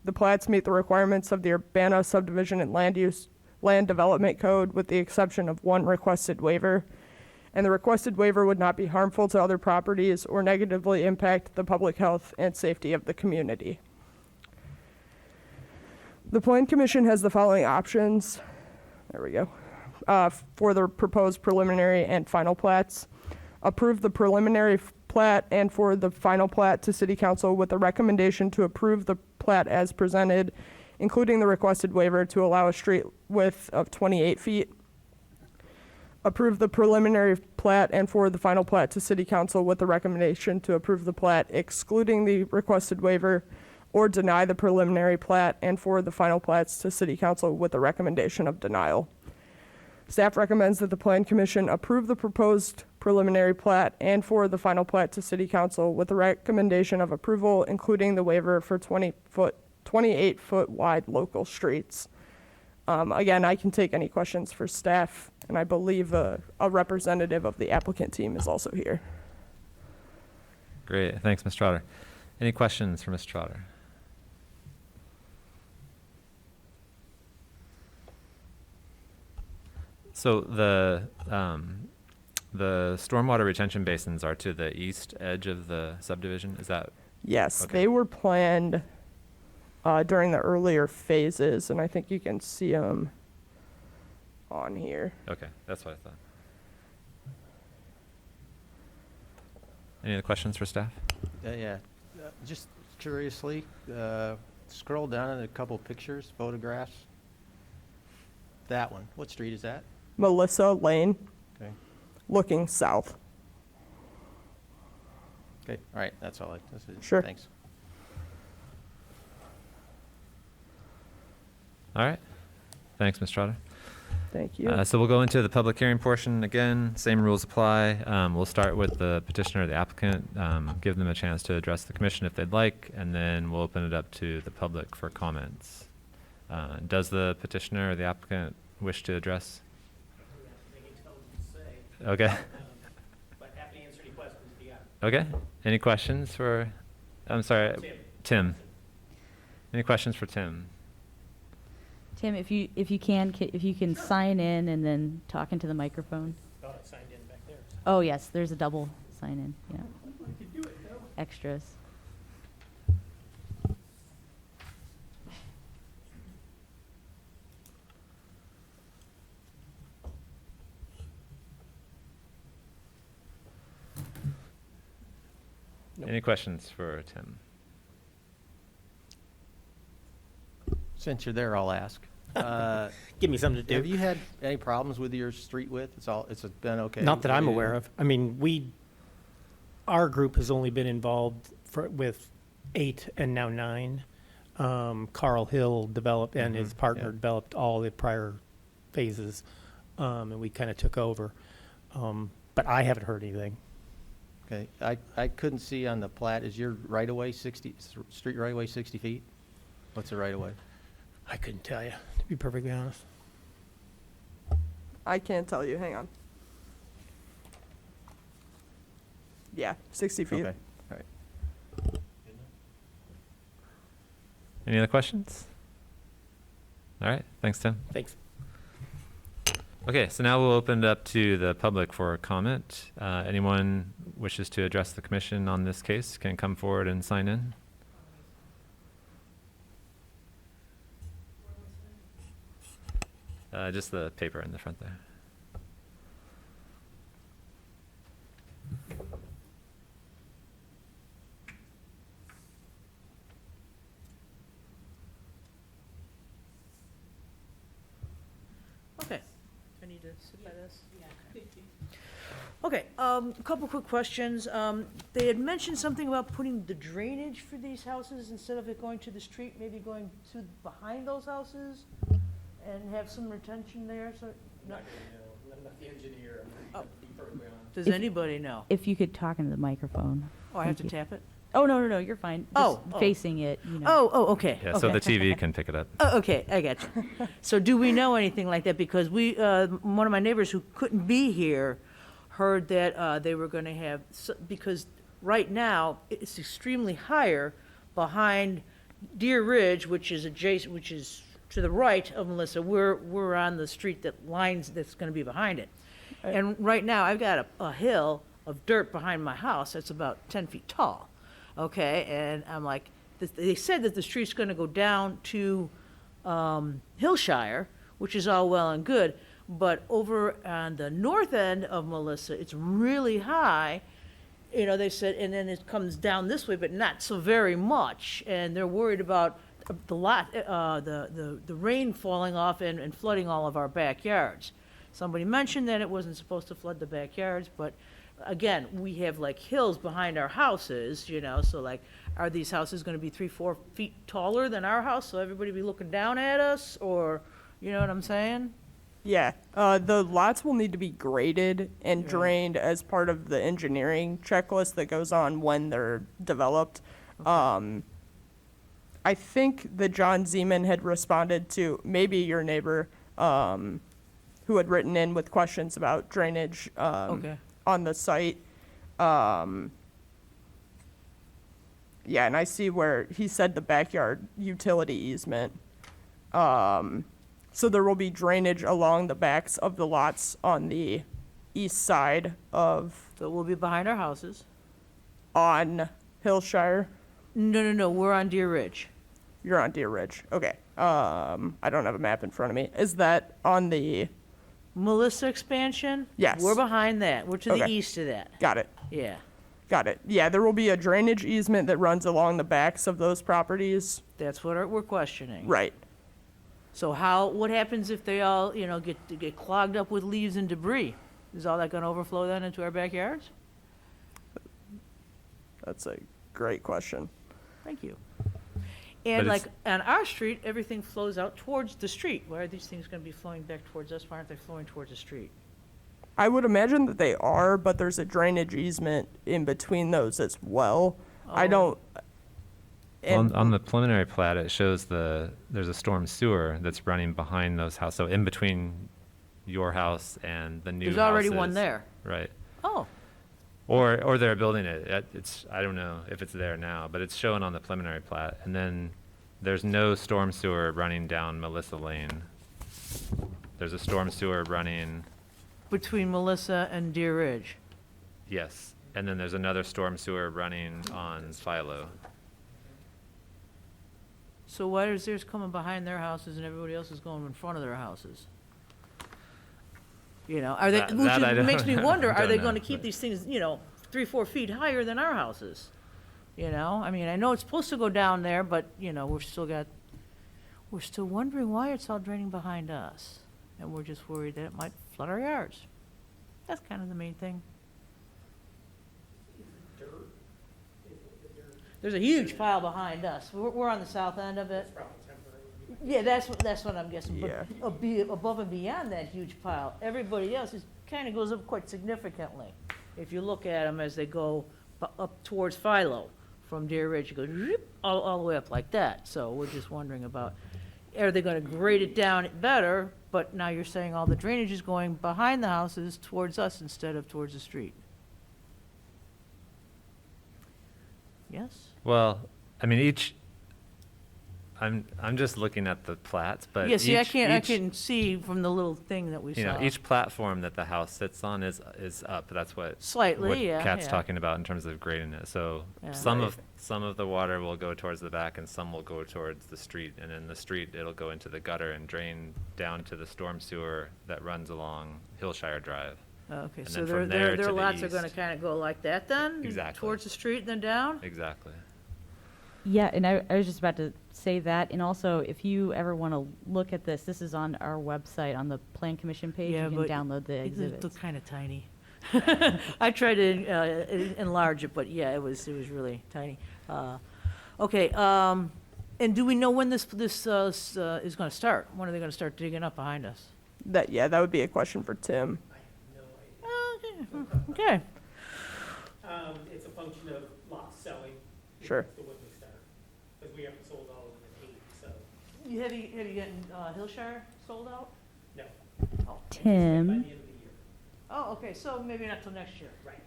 The plats meet the requirements of the Urbana Subdivision and Land Development Code, with the exception of one requested waiver. And the requested waiver would not be harmful to other properties or negatively impact the public health and safety of the community. The Plan Commission has the following options. There we go. For the proposed preliminary and final plats. Approve the preliminary plat and for the final plat to City Council with a recommendation to approve the plat as presented, including the requested waiver to allow a street width of 28 feet. Approve the preliminary plat and for the final plat to City Council with a recommendation to approve the plat excluding the requested waiver, or deny the preliminary plat and for the final plats to City Council with a recommendation of denial. Staff recommends that the Plan Commission approve the proposed preliminary plat and for the final plat to City Council with a recommendation of approval, including the waiver for 28-foot wide local streets. Again, I can take any questions for staff, and I believe a representative of the applicant team is also here. Great, thanks, Ms. Trotter. Any questions for Ms. Trotter? So the stormwater retention basins are to the east edge of the subdivision, is that? Yes, Okay. they were planned during the earlier phases, and I think you can see them on here. Okay, that's what I thought. Any other questions for staff? Just curiously, scroll down in a couple pictures, photographs. That one, what street is that? Melissa Lane, Okay. looking south. Okay, all right, that's all that's it. Sure. Thanks. All right, thanks, Ms. Trotter. Thank you. So we'll go into the public hearing portion again. Same rules apply. We'll start with the petitioner or the applicant, give them a chance to address the commission if they'd like, and then we'll open it up to the public for comments. Does the petitioner or the applicant wish to address? Okay. But happy to answer any questions if you got. Okay. Any questions for? I'm sorry, Tim. Any questions for Tim? Tim, if you can sign in and then talk into the microphone. Oh, I signed in back there. Oh, yes, there's a double sign in, yeah. Extras. Any questions for Tim? Since you're there, I'll ask. Give me something to Have do. you had any problems with your street width? It's been okay? Not that I'm for you? aware of. I mean, our group has only been involved with 8 and now 9. Carl Hill developed, and his partner yeah. developed all the prior phases, and we kind of took over. But I haven't heard anything. Okay, I couldn't see on the plat, is your right-of-way 60, street right-of-way 60 feet? What's the right-of-way? I couldn't tell you, to be perfectly honest. I can't tell you. Hang on. Yeah, 60 feet. Okay, all right. Any other questions? All right, thanks, Tim. Thanks. Okay, so now we'll open it up to the public for comment. Anyone wishes to address the commission on this case can come forward and sign in. Just the paper in the front there. Okay. I need to sit by this? Okay, a couple quick questions. They had mentioned something about putting the drainage for these houses, instead of it going to the street, maybe going to behind those houses and have some retention there, so. no- I'm not the engineer, Oh. to be perfectly honest. Does If- anybody know? If you could talk into the microphone. Oh, I have to Thank you. tap it? Oh, no, you're fine. Oh, Just oh. facing it, you know. Oh, okay. Yeah, so okay. the TV can pick it up. Oh, okay, I got you. So do we know anything like that? Because one of my neighbors who couldn't be here heard that they were going to have, because right now, it's extremely higher behind Deer Ridge, which is adjacent, which is to the right of Melissa. We're on the street that's going to be behind it. And right now, I've got a hill of dirt behind my house that's about 10 feet tall. Okay, and I'm like, they said that the street's gonna go down to Hillshire, which is all well and good, but over on the north end of Melissa, it's really high. You know, they said, and then it comes down this way, but not so very much, and they're worried about the rain falling off and flooding all of our backyards. Somebody mentioned that it wasn't supposed to flood the backyards, but again, we have like hills behind our houses, you know, so like, are these houses gonna be 3-4 feet taller than our house, so everybody be looking down at us, or, you know what I'm saying? Yeah, the lots will need to be graded and Yeah. drained as part of the engineering checklist that goes on when they're developed. I think that John Zeman had responded to maybe your neighbor, who had written in with questions about drainage, Okay. on the site. Yeah, and I see where he said the backyard utility easement. So there will be drainage along the backs of the lots on the east side of, So we'll be behind our houses. on Hillshire. No, we're on Deer Ridge. You're on Deer Ridge. Okay. I don't have a map in front of me. Is that on the, Melissa expansion? Yes. We're behind that, we're to the Okay. east of that, got it. yeah. Got it. Yeah, there will be a drainage easement that runs along the backs of those properties. That's what we're questioning. Right. So what happens if they all, you know, get clogged up with leaves and debris? Is all that gonna overflow then into our backyards? That's a great question. Thank you. But And it's- like, on our street, everything flows out towards the street. Why are these things gonna be flowing back towards us? Why aren't they flowing towards the street? I would imagine that they are, but there's a drainage easement in between those as well. I Oh. don't. and- On the preliminary plat, it shows there's a storm sewer that's running behind those houses, so in between your house and the new There's already one houses. there. Right. Oh, Or they're building it. It's, I don't know if it's there now, but it's shown on the preliminary plat. And then there's no storm sewer running down Melissa Lane. There's a storm sewer running, between Melissa and Deer Ridge. yes. And then there's another storm sewer running on Philo. So why is theirs coming behind their houses and everybody else is going in front of their houses? You know, That I don't- makes me wonder, are don't they know, gonna keep but- these things, you know, 3-4 feet higher than our houses? You know, I mean, I know it's supposed to go down there, but, you know, we're still wondering why it's all draining behind us. And we're just worried that it might flood our yards. That's kind of the main thing. There's a huge pile behind us. We're on the south end of it. Yeah, that's what I'm guessing. Yeah. But above and beyond that huge pile, everybody else is, kind of goes up quite significantly. If you look at them as they go up towards Philo from Deer Ridge, it goes zip, all the way up like that. So we're just wondering about, are they gonna grade it down better? But now you're saying all the drainage is going behind the houses towards us instead of towards the street. Yes? Well, I mean, I'm just looking at the plats, but Yeah, see, I each- can see from the little thing that we you saw. know, each platform that the house sits on is up. That's what Slightly, what yeah, Kat's yeah. talking about in terms of grading it. So Yeah. some of the water will go towards the back, and some will go towards the street. And in the street, it'll go into the gutter and drain down to the storm sewer that runs along Hillshire Drive. Okay, And so then from there to their the lots are gonna east. kind of go like that then? Exactly. Towards the street and then down? Exactly. Yeah, and I was just about to say that, and also, if you ever want to look at this, this is on our website, on the Plan Commission page, Yeah, you can but download the It exhibits. looked kind of tiny. I tried to enlarge it, but yeah, it was really tiny. Okay, and do we know when this is gonna start? When are they gonna start digging up behind us? That would be a question for Tim. Okay, It's a function of lots selling. Sure. As to when we start, because we haven't sold all of them at 8, so, have you gotten Hillshire sold out? no. Oh. By the Tim, end of the year. Oh, okay, so maybe not till next year. Right.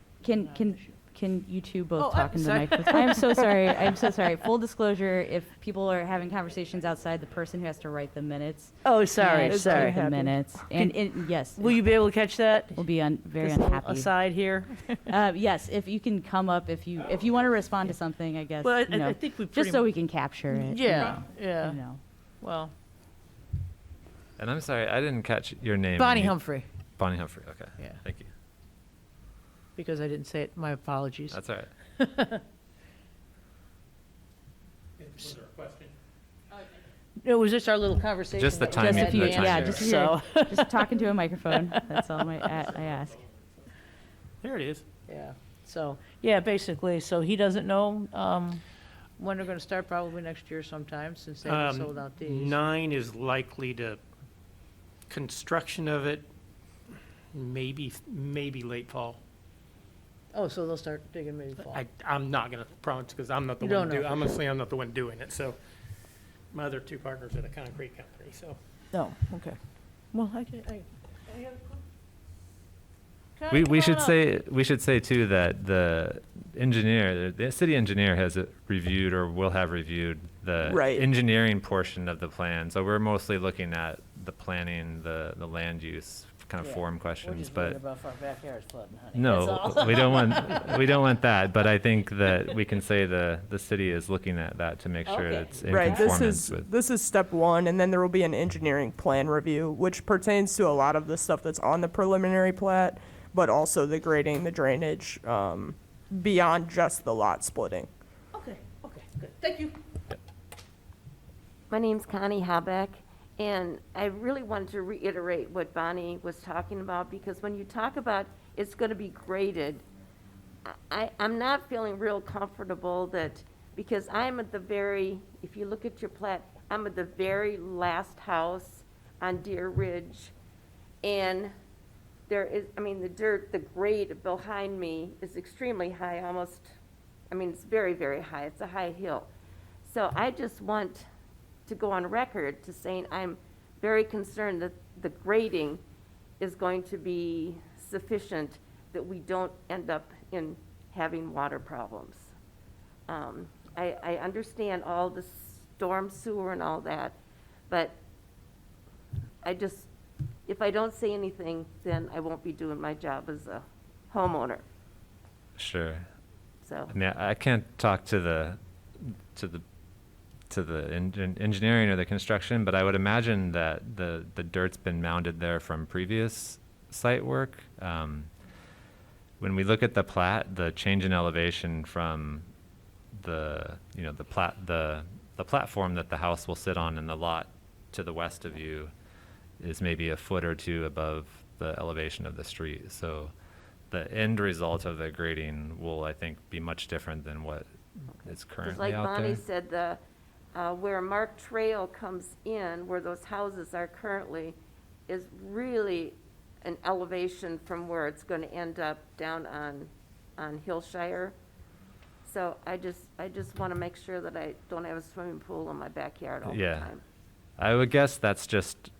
can you two both Oh, talk I'm in the sorry. microphone? I'm so sorry, I'm so sorry. Full disclosure, if people are having conversations outside, the person who has to write the minutes. Oh, sorry, can't sorry. write the minutes. And, yes, Will you be able to catch that? we'll be very This little unhappy. aside here? Yes, if you can come up, if you want to respond to something, I guess, Well, you know, I think we just pretty so mu- we can capture it. Yeah, You yeah, know. well, And I'm sorry, I didn't catch your name. Bonnie You- Humphrey, Bonnie Humphrey. Okay. Yeah. Thank you. because I didn't say it, my apologies. That's all right. Was there a question? It was just our little conversation. Just the that timing- had Just if you, the yeah, answer, just if so, you're just talking to a microphone. That's all I ask. There it is. yeah, so, yeah, basically, so he doesn't know, when they're gonna start, probably next year sometime, since they haven't sold out these. 9 is likely to, construction of it, maybe late fall. Oh, so they'll start digging maybe fall. I'm not gonna promise, because I'm not the You one don't know for honestly, I'm not the one doing it, so my other 2 partners are the concrete company, so. No, okay. Well, I any other We Come on up. should say too that the city engineer has reviewed or will have reviewed the Right. engineering portion of the plan. So we're mostly looking at the planning, the land use kind of Yeah, form We're questions, just worried but about if our backyard's flooding, honey. no, That's all. we don't want that. But I think that we can say the city is looking at that to make sure Okay. it's in Right, conformance with. this is step one, and then there will be an engineering plan review, which pertains to a lot of the stuff that's on the preliminary plat, but also the grading, the drainage, beyond just the lot splitting. Okay, good. Thank you. My name's Connie Habeck, and I really wanted to reiterate what Bonnie was talking about, because when you talk about it's going to be graded, I'm not feeling real comfortable that, because I'm at the very, if you look at your plat, I'm at the very last house on Deer Ridge, and there is, I mean, the grade behind me is extremely high, almost, I mean, it's very, very high. It's a high hill. So I just want to go on record to saying I'm very concerned that the grading is going to be sufficient, that we don't end up in having water problems. I understand all the storm sewer and all that, but I just, if I don't say anything, then I won't be doing my job as a homeowner, Sure. so. I mean, I can't talk to the engineering or the construction, but I would imagine that the dirt's been mounded there from previous site work. When we look at the plat, the change in elevation from the, you know, the platform that the house will sit on in the lot to the west of you is maybe a foot or two above the elevation of the street. So the end result of the grading will, I think, be much different than what is Because currently like out Bonnie there. said, where Mark Trail comes in, where those houses are currently, is really an elevation from where it's going to end up down on Hillshire. So I just want to make sure that I don't have a swimming pool in my backyard all the Yeah. time. I would guess that's just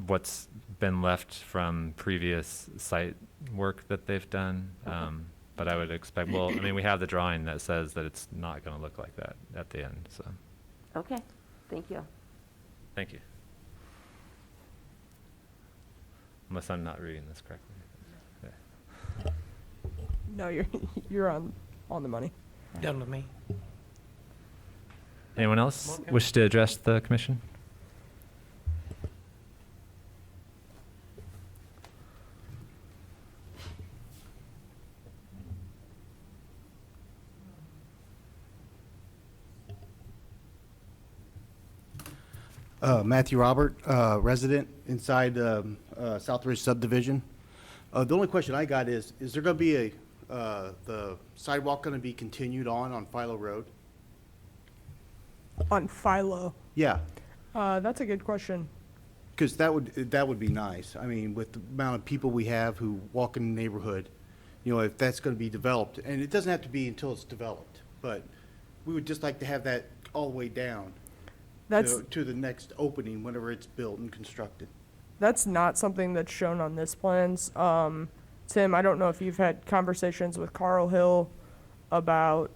what's been left from previous site work that they've done. But I would expect, well, I mean, we have the drawing that says that it's not going to look like that at the end, so, Okay, thank you. thank you. Unless I'm not reading this correctly. Yeah. No, you're on the money. Done with me. Anyone else wish to address the commission? Matthew Robert, resident inside Southridge subdivision. The only question I got is there going to be the sidewalk going to be continued on Philo Road? On Philo. Yeah, That's a good question. because that would be nice. I mean, with the amount of people we have who walk in the neighborhood, you know, if that's going to be developed, and it doesn't have to be until it's developed, but we would just like to have that all the way down That's to the next opening whenever it's built and constructed. That's not something that's shown on this plans. Tim, I don't know if you've had conversations with Carl Hill about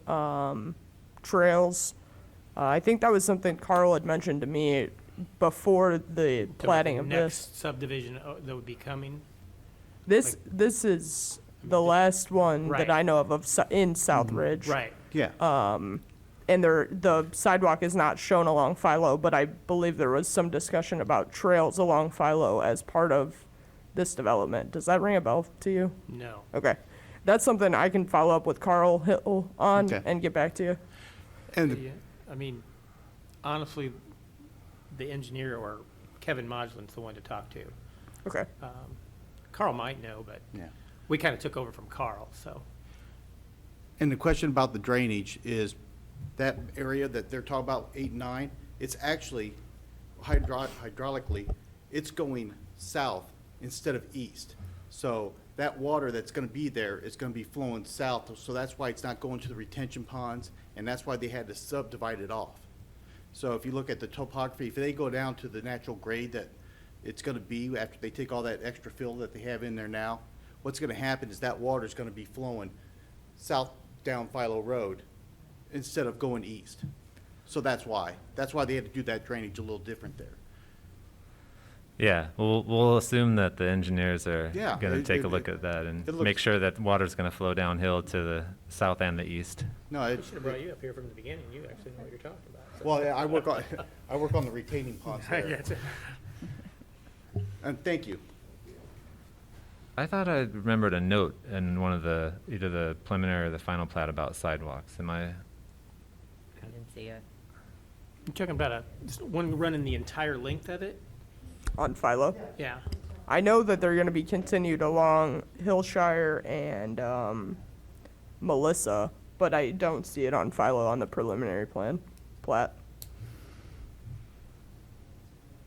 trails. I think that was something Carl had mentioned to me before the platting of this. Next subdivision that would be coming. This is the last one that Right. I know of in Southridge. Right. Yeah. And the sidewalk is not shown along Philo, but I believe there was some discussion about trails along Philo as part of this development. Does that ring a bell to you? No. Okay. That's something I can follow up with Carl Hill on Okay. and get back to you. And Yeah, I mean, honestly, the engineer or Kevin Modlin's the one to talk to. Okay. Carl might know, but yeah. we kind of took over from Carl, so. And the question about the drainage is that area that they're talking about, 8 and 9, it's actually hydraulically, it's going south instead of east. So that water that's going to be there is going to be flowing south. So that's why it's not going to the retention ponds, and that's why they had to subdivide it off. So if you look at the topography, if they go down to the natural grade that it's going to be after they take all that extra fill that they have in there now, what's going to happen is that water is going to be flowing south down Philo Road instead of going east. So that's why they had to do that drainage a little different there. Yeah, we'll assume that the engineers are Yeah, going to it- take a it- look at that and it make looks- sure that water's going to flow downhill to the south and the east. No, We should have brought you up here from the beginning. You actually know what you're talking about. so. well, I work on the retaining ponds Yeah, there. it's a- And thank you. I thought I remembered a note in one of either the preliminary or the final plat about sidewalks. Am I? I didn't see it. You're talking about one running the entire length of it? On Philo. Yeah. I know that they're going to be continued along Hillshire and Melissa, but I don't see it on Philo on the preliminary plat.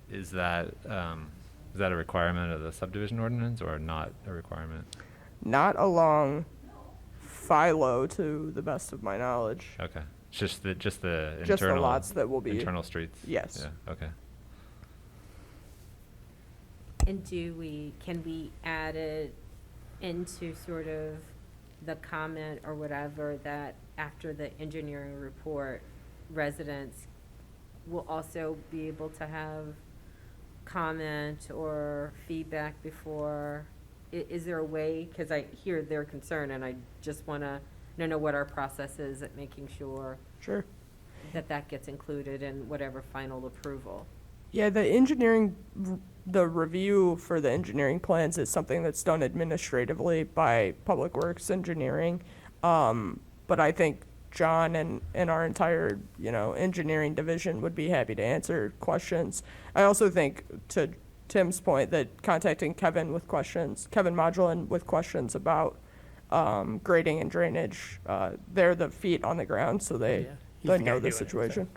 Is that a requirement of the subdivision ordinance or not a requirement? Not along Philo, to the best of my knowledge. Okay, it's just the Just the internal lots that will be. internal streets. Yes. Yeah. Okay. And can we add it into sort of the comment or whatever that after the engineering report, residents will also be able to have comment or feedback before? Is there a way, because I hear their concern and I just want to know what our process is at making sure Sure. that gets included in whatever final approval. Yeah, the review for the engineering plans is something that's done administratively by Public Works Engineering. But I think John and our entire, engineering division would be happy to answer questions. I also think, to Tim's point, that contacting Kevin Modulin with questions about grading and drainage, they're the feet on the ground, so they he's the guy know the doing it, so. situation.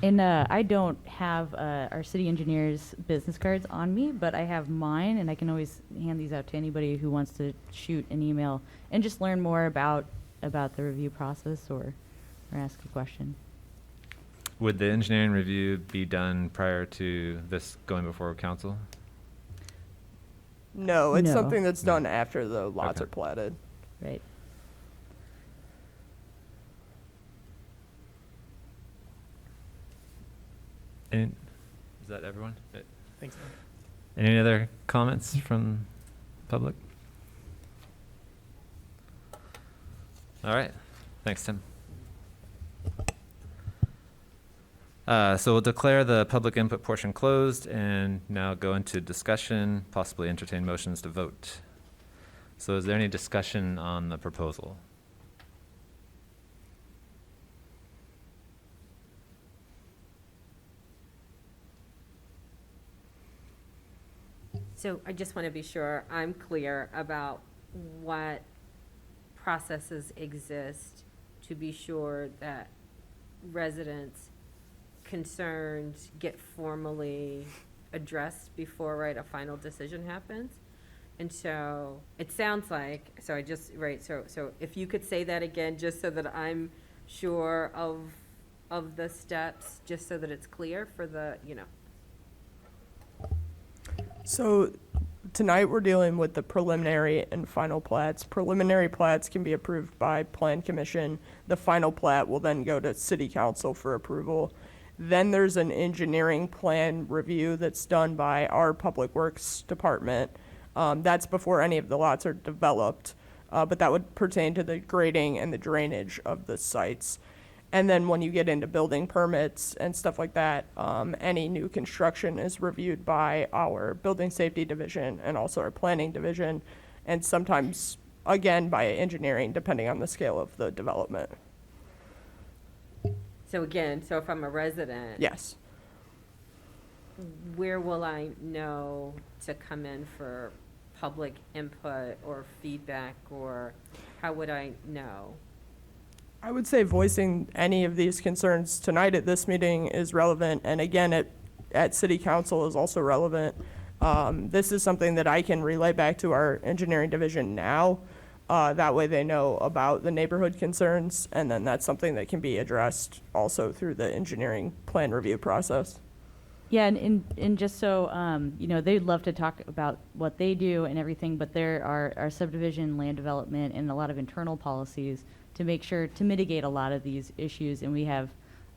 And I don't have our city engineer's business cards on me, but I have mine, and I can always hand these out to anybody who wants to shoot an email and just learn more about the review process or ask a question. Would the engineering review be done prior to this going before council? No, it's No. something that's done after the lots Okay. are platted. Right. Is that everyone? Thanks. Any other comments from public? All right, thanks, Tim. So we'll declare the public input portion closed and now go into discussion, possibly entertain motions to vote. So is there any discussion on the proposal? So I just want to be sure I'm clear about what processes exist to be sure that residents' concerns get formally addressed before, right, a final decision happens. And so it sounds like, so if you could say that again, just so that I'm sure of the steps, just so that it's clear for the, So tonight we're dealing with the preliminary and final plats. Preliminary plats can be approved by Plan Commission. The final plat will then go to City Council for approval. Then there's an engineering plan review that's done by our Public Works Department. That's before any of the lots are developed, but that would pertain to the grading and the drainage of the sites. And then when you get into building permits and stuff like that, any new construction is reviewed by our Building Safety Division and also our Planning Division, and sometimes, again, by engineering, depending on the scale of the development. so again, so if I'm a resident. Yes. Where will I know to come in for public input or feedback, or how would I know? I would say voicing any of these concerns tonight at this meeting is relevant, and again, at City Council is also relevant. This is something that I can relay back to our engineering division now. That way they know about the neighborhood concerns, and then that's something that can be addressed also through the engineering plan review process. Yeah, and just so, they'd love to talk about what they do and everything, but there are subdivision, land development, and a lot of internal policies to make sure to mitigate a lot of these issues. And we have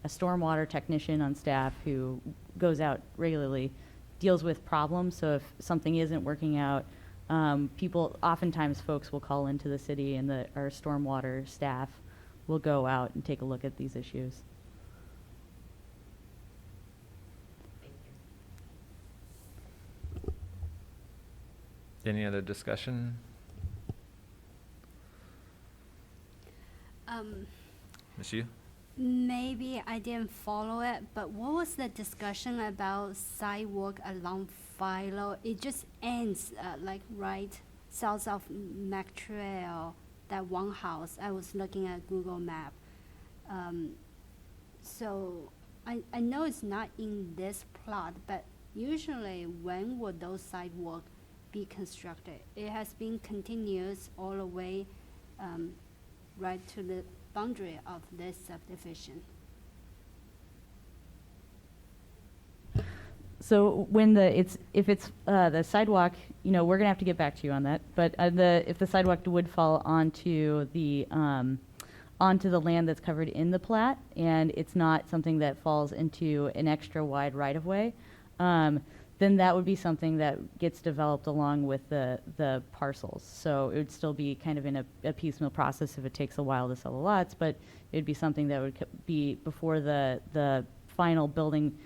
a stormwater technician on staff who goes out regularly, deals with problems. So if something isn't working out, oftentimes folks will call into the city, and our stormwater staff will go out and take a look at these issues. Any other discussion? Ms. Yu? Maybe I didn't follow it, but what was the discussion about sidewalk along Philo? It just ends right south of Mac Trail, that one house. I was looking at Google Map. So I know it's not in this plot, but usually when would those sidewalks be constructed? It has been continuous all the way right to the boundary of this subdivision. So when if it's the sidewalk, we're gonna have to get back to you on that. But if the sidewalk would fall onto the land that's covered in the plat, and it's not something that falls into an extra wide right of way, then that would be something that gets developed along with the parcels. So it would still be kind of in a piecemeal process if it takes a while to sell the lots, but it'd be something that would be before the final building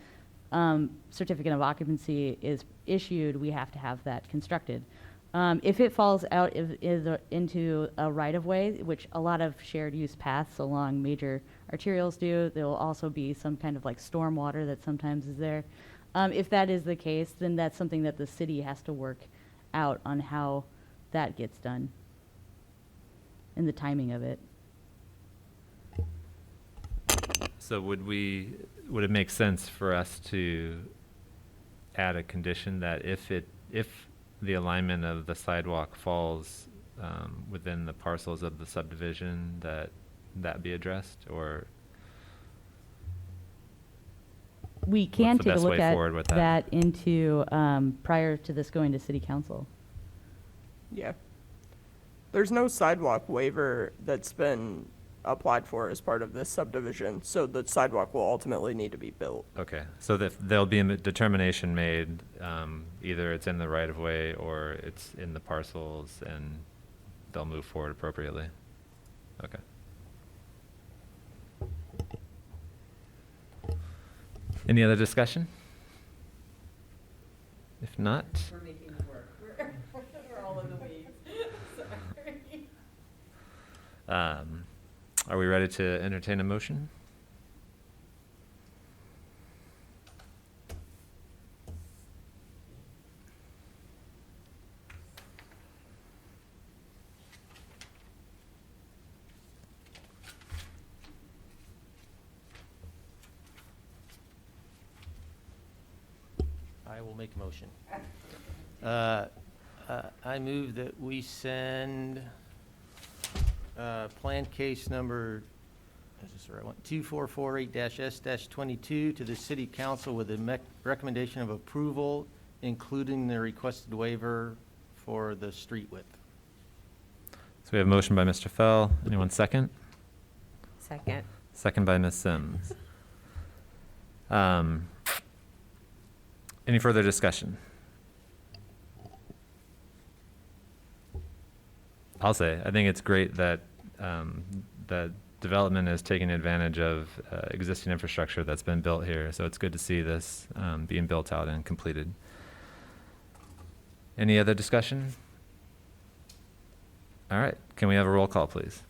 certificate of occupancy is issued. We have to have that constructed. If it falls out into a right-of-way, which a lot of shared use paths along major arterials do, there will also be some kind of like stormwater that sometimes is there. If that is the case, then that's something that the city has to work out on how that gets done and the timing of it. So would it make sense for us to add a condition that if the alignment of the sidewalk falls within the parcels of the subdivision, that be addressed, or? We can What's the take a best look way at forward with that? that into, prior to this going to city council. Yeah. There's no sidewalk waiver that's been applied for as part of this subdivision, so the sidewalk will ultimately need to be built. Okay, so there'll be a determination made, either it's in the right of way or it's in the parcels, and they'll move forward appropriately. Okay. Any other discussion? If not, We're making it work. We're all in the weeds. Sorry. are we ready to entertain a motion? I will make a motion. I move that we send plan case number, is this the right one? 2448-S-22 to the city council with a recommendation of approval, including the requested waiver for the street width. So we have a motion by Mr. Fell. Anyone second? Second. Second by Ms. Sims. Any further discussion? I'll say, I think it's great that the development is taking advantage of existing infrastructure that's been built here. So it's good to see this being built out and completed. Any other discussion? All right, can we have a roll call, please?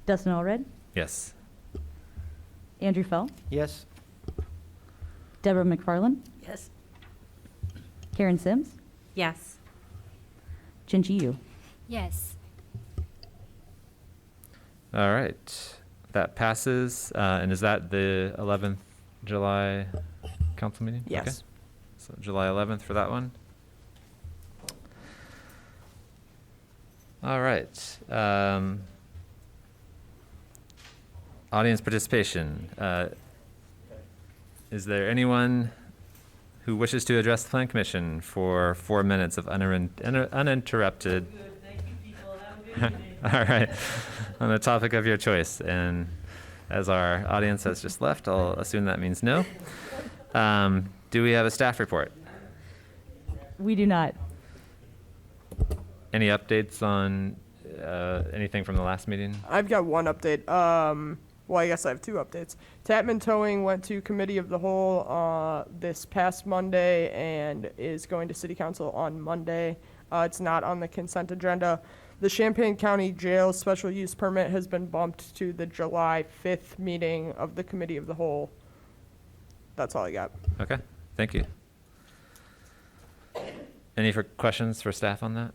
Dustin Allred, Yes. Andrew Fell, Yes? Deborah McFarland, Yes. Karen Sims, Yes. Jinchi Yu. Yes. All right, that passes. And is that the 11th July council meeting? Okay. Yes. So July 11th for that one. All right. Audience participation. Is there anyone who wishes to address the Plan Commission for 4 minutes of uninterrupted? All right, on the topic of your choice. And as our audience has just left, I'll assume that means no. Do we have a staff report? We do not. Any updates on anything from the last meeting? I've got one update. Well, I guess I have two updates. Tatman Towing went to Committee of the Whole this past Monday and is going to City Council on Monday. It's not on the consent agenda. The Champaign County Jail special use permit has been bumped to the July 5th meeting of the Committee of the Whole. That's all I got. Okay, thank you. Any questions for staff on that?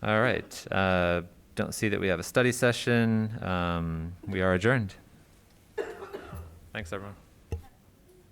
All right. Don't see that we have a study session. We are adjourned. Thanks, everyone.